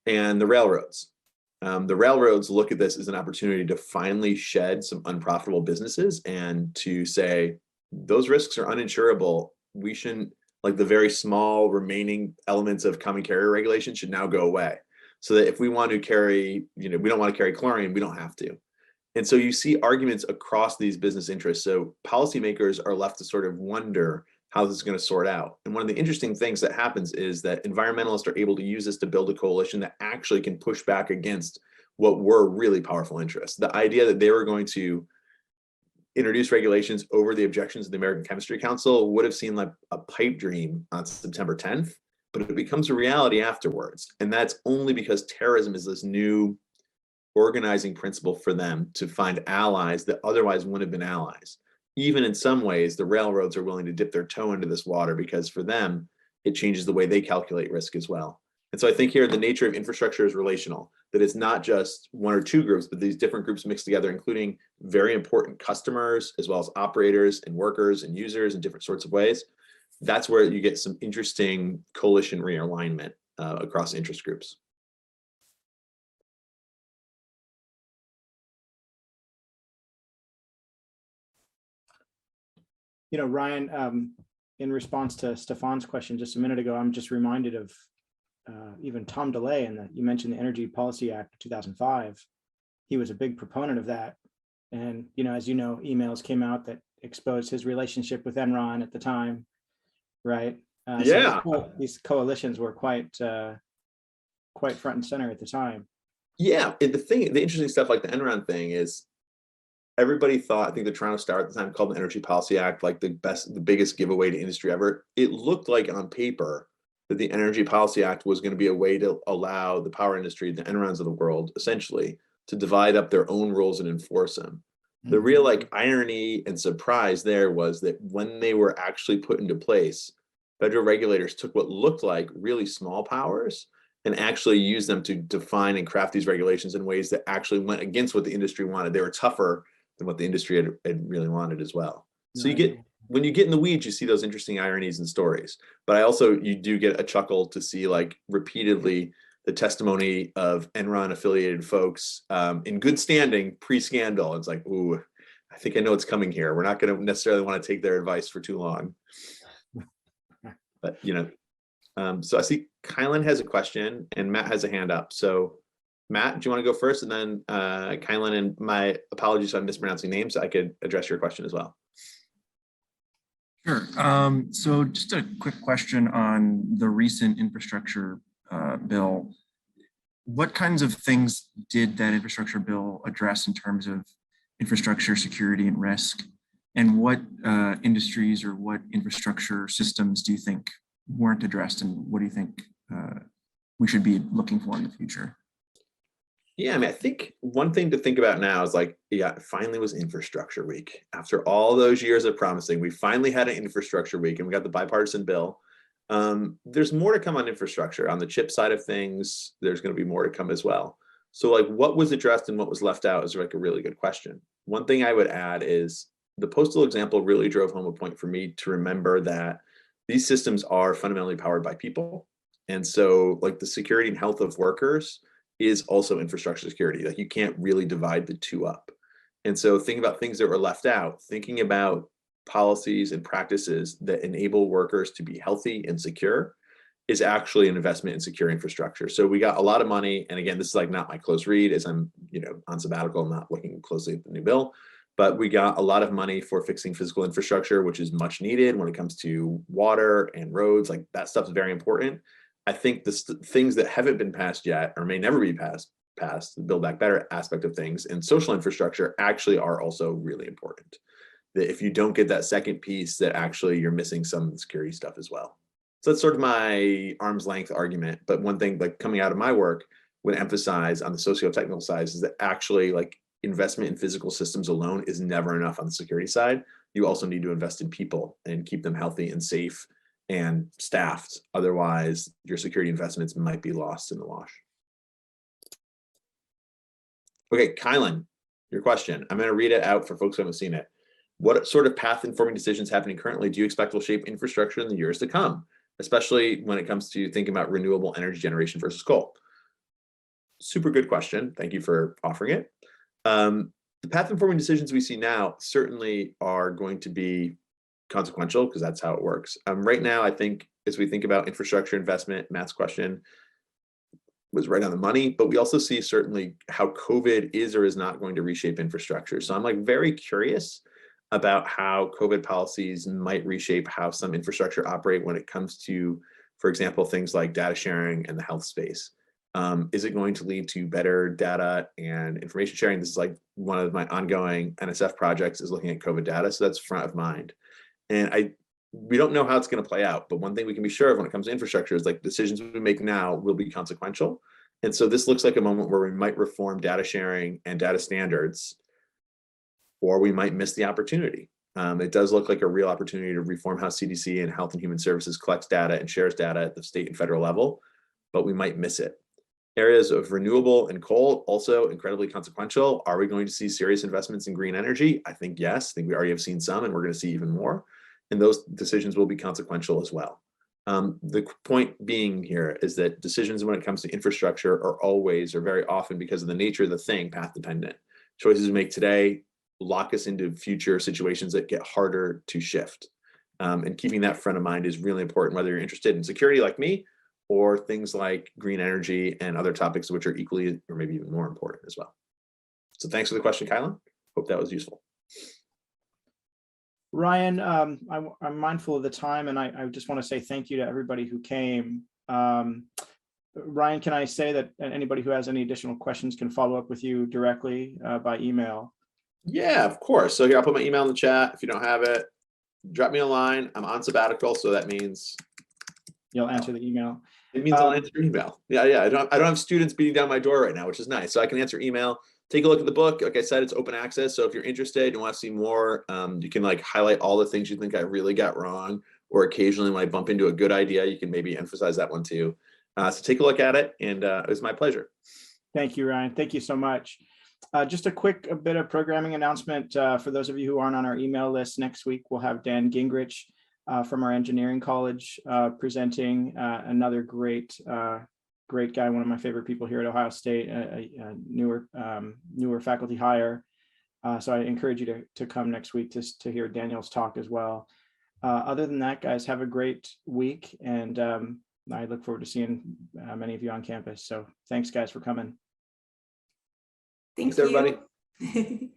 and the railroads. The railroads look at this as an opportunity to finally shed some unprofitable businesses and to say, those risks are uninsurable. We shouldn't, like the very small remaining elements of common carrier regulation should now go away. So that if we want to carry, we don't want to carry chlorine, we don't have to. And so you see arguments across these business interests. So policymakers are left to sort of wonder how this is going to sort out. And one of the interesting things that happens is that environmentalists are able to use this to build a coalition that actually can push back against what were really powerful interests. The idea that they were going to introduce regulations over the objections of the American Chemistry Council would have seemed like a pipe dream on September 10th, but it becomes a reality afterwards. And that's only because terrorism is this new organizing principle for them to find allies that otherwise wouldn't have been allies. Even in some ways, the railroads are willing to dip their toe into this water because for them, it changes the way they calculate risk as well. And so I think here the nature of infrastructure is relational, that it's not just one or two groups, but these different groups mixed together, including very important customers, as well as operators and workers and users in different sorts of ways. that's where you get some interesting coalition realignment across interest groups. You know, Ryan, in response to Stefan's question just a minute ago, I'm just reminded of even Tom DeLay, and that you mentioned the Energy Policy Act of 2005. He was a big proponent of that. And, you know, as you know, emails came out that exposed his relationship with Enron at the time, right? Yeah. So these coalitions were quite front and center at the time. Yeah, the interesting stuff like the Enron thing is everybody thought, I think the Toronto Star at the time called the Energy Policy Act like the biggest giveaway to industry ever. It looked like on paper that the Energy Policy Act was going to be a way to allow the power industry, the Enrons of the world, essentially, to divide up their own rules and enforce them. The real like irony and surprise there was that when they were actually put into place, federal regulators took what looked like really small powers and actually used them to define and craft these regulations in ways that actually went against what the industry wanted. They were tougher than what the industry had really wanted as well. So when you get in the weeds, you see those interesting ironies and stories. But you do get a chuckle to see like repeatedly the testimony of Enron affiliated folks in good standing pre-scandal. It's like, ooh, I think I know what's coming here. We're not going to necessarily want to take their advice for too long. But, you know, so I see Kylan has a question and Matt has a hand up. So Matt, do you want to go first? And then Kylan, and my apologies if I'm mispronouncing names, I could address your question as well. Sure. So just a quick question on the recent infrastructure bill. What kinds of things did that infrastructure bill address in terms of infrastructure security and risk? And what industries or what infrastructure systems do you think weren't addressed? And what do you think we should be looking for in the future? Yeah, I mean, I think one thing to think about now is like, yeah, it finally was infrastructure week. After all those years of promising, we finally had an infrastructure week and we got the bipartisan bill. There's more to come on infrastructure. On the chip side of things, there's going to be more to come as well. So like what was addressed and what was left out is like a really good question. One thing I would add is the postal example really drove home a point for me to remember that these systems are fundamentally powered by people. And so like the security and health of workers is also infrastructure security. Like you can't really divide the two up. And so think about things that were left out, thinking about policies and practices that enable workers to be healthy and secure is actually an investment in secure infrastructure. So we got a lot of money. And again, this is like not my close read as I'm, you know, on sabbatical, not looking closely at the new bill, but we got a lot of money for fixing physical infrastructure, which is much needed when it comes to water and roads. Like that stuff is very important. I think the things that haven't been passed yet or may never be passed, the Build Back Better aspect of things and social infrastructure actually are also really important. That if you don't get that second piece, that actually you're missing some security stuff as well. So that's sort of my arm's length argument. But one thing like coming out of my work would emphasize on the socio-technical side is that actually like investment in physical systems alone is never enough on the security side. You also need to invest in people and keep them healthy and safe and staffed. Otherwise, your security investments might be lost in the wash. Okay, Kylan, your question. I'm going to read it out for folks who haven't seen it. What sort of path-informing decisions happening currently do you expect will shape infrastructure in the years to come, especially when it comes to thinking about renewable energy generation versus coal? Super good question. Thank you for offering it. The path-informing decisions we see now certainly are going to be consequential because that's how it works. Right now, I think as we think about infrastructure investment, Matt's question was right on the money, but we also see certainly how COVID is or is not going to reshape infrastructure. So I'm like very curious about how COVID policies might reshape how some infrastructure operate when it comes to, for example, things like data sharing and the health space. Is it going to lead to better data and information sharing? This is like one of my ongoing NSF projects is looking at COVID data. So that's front of mind. And we don't know how it's going to play out, but one thing we can be sure of when it comes to infrastructure is like decisions we make now will be consequential. And so this looks like a moment where we might reform data sharing and data standards, or we might miss the opportunity. It does look like a real opportunity to reform how CDC and Health and Human Services collects data and shares data at the state and federal level, but we might miss it. Areas of renewable and coal, also incredibly consequential. Are we going to see serious investments in green energy? I think yes. I think we already have seen some and we're going to see even more. and those decisions will be consequential as well. The point being here is that decisions when it comes to infrastructure are always, or very often, because of the nature of the thing, path dependent. Choices we make today lock us into future situations that get harder to shift. And keeping that front of mind is really important, whether you're interested in security like me, or things like green energy and other topics which are equally or maybe even more important as well. So thanks for the question, Kylan. Hope that was useful. Ryan, I'm mindful of the time, and I just want to say thank you to everybody who came. Ryan, can I say that anybody who has any additional questions can follow up with you directly by email? Yeah, of course. So here, I'll put my email in the chat. If you don't have it, drop me a line. I'm on sabbatical, so that means You'll answer the email. it means I'll answer email. Yeah. I don't have students beating down my door right now, which is nice. So I can answer email. Take a look at the book. Like I said, it's open access. So if you're interested and want to see more, you can like highlight all the things you think I really got wrong, or occasionally when I bump into a good idea, you can maybe emphasize that one too. So take a look at it, and it was my pleasure. Thank you, Ryan. Thank you so much. Just a quick bit of programming announcement for those of you who aren't on our email list. Next week, we'll have Dan Gingrich from our engineering college presenting, another great guy, one of my favorite people here at Ohio State, a newer faculty hire. So I encourage you to come next week to hear Daniel's talk as well. Other than that, guys, have a great week, and I look forward to seeing many of you on campus. So thanks, guys, for coming. Thanks, everybody. you.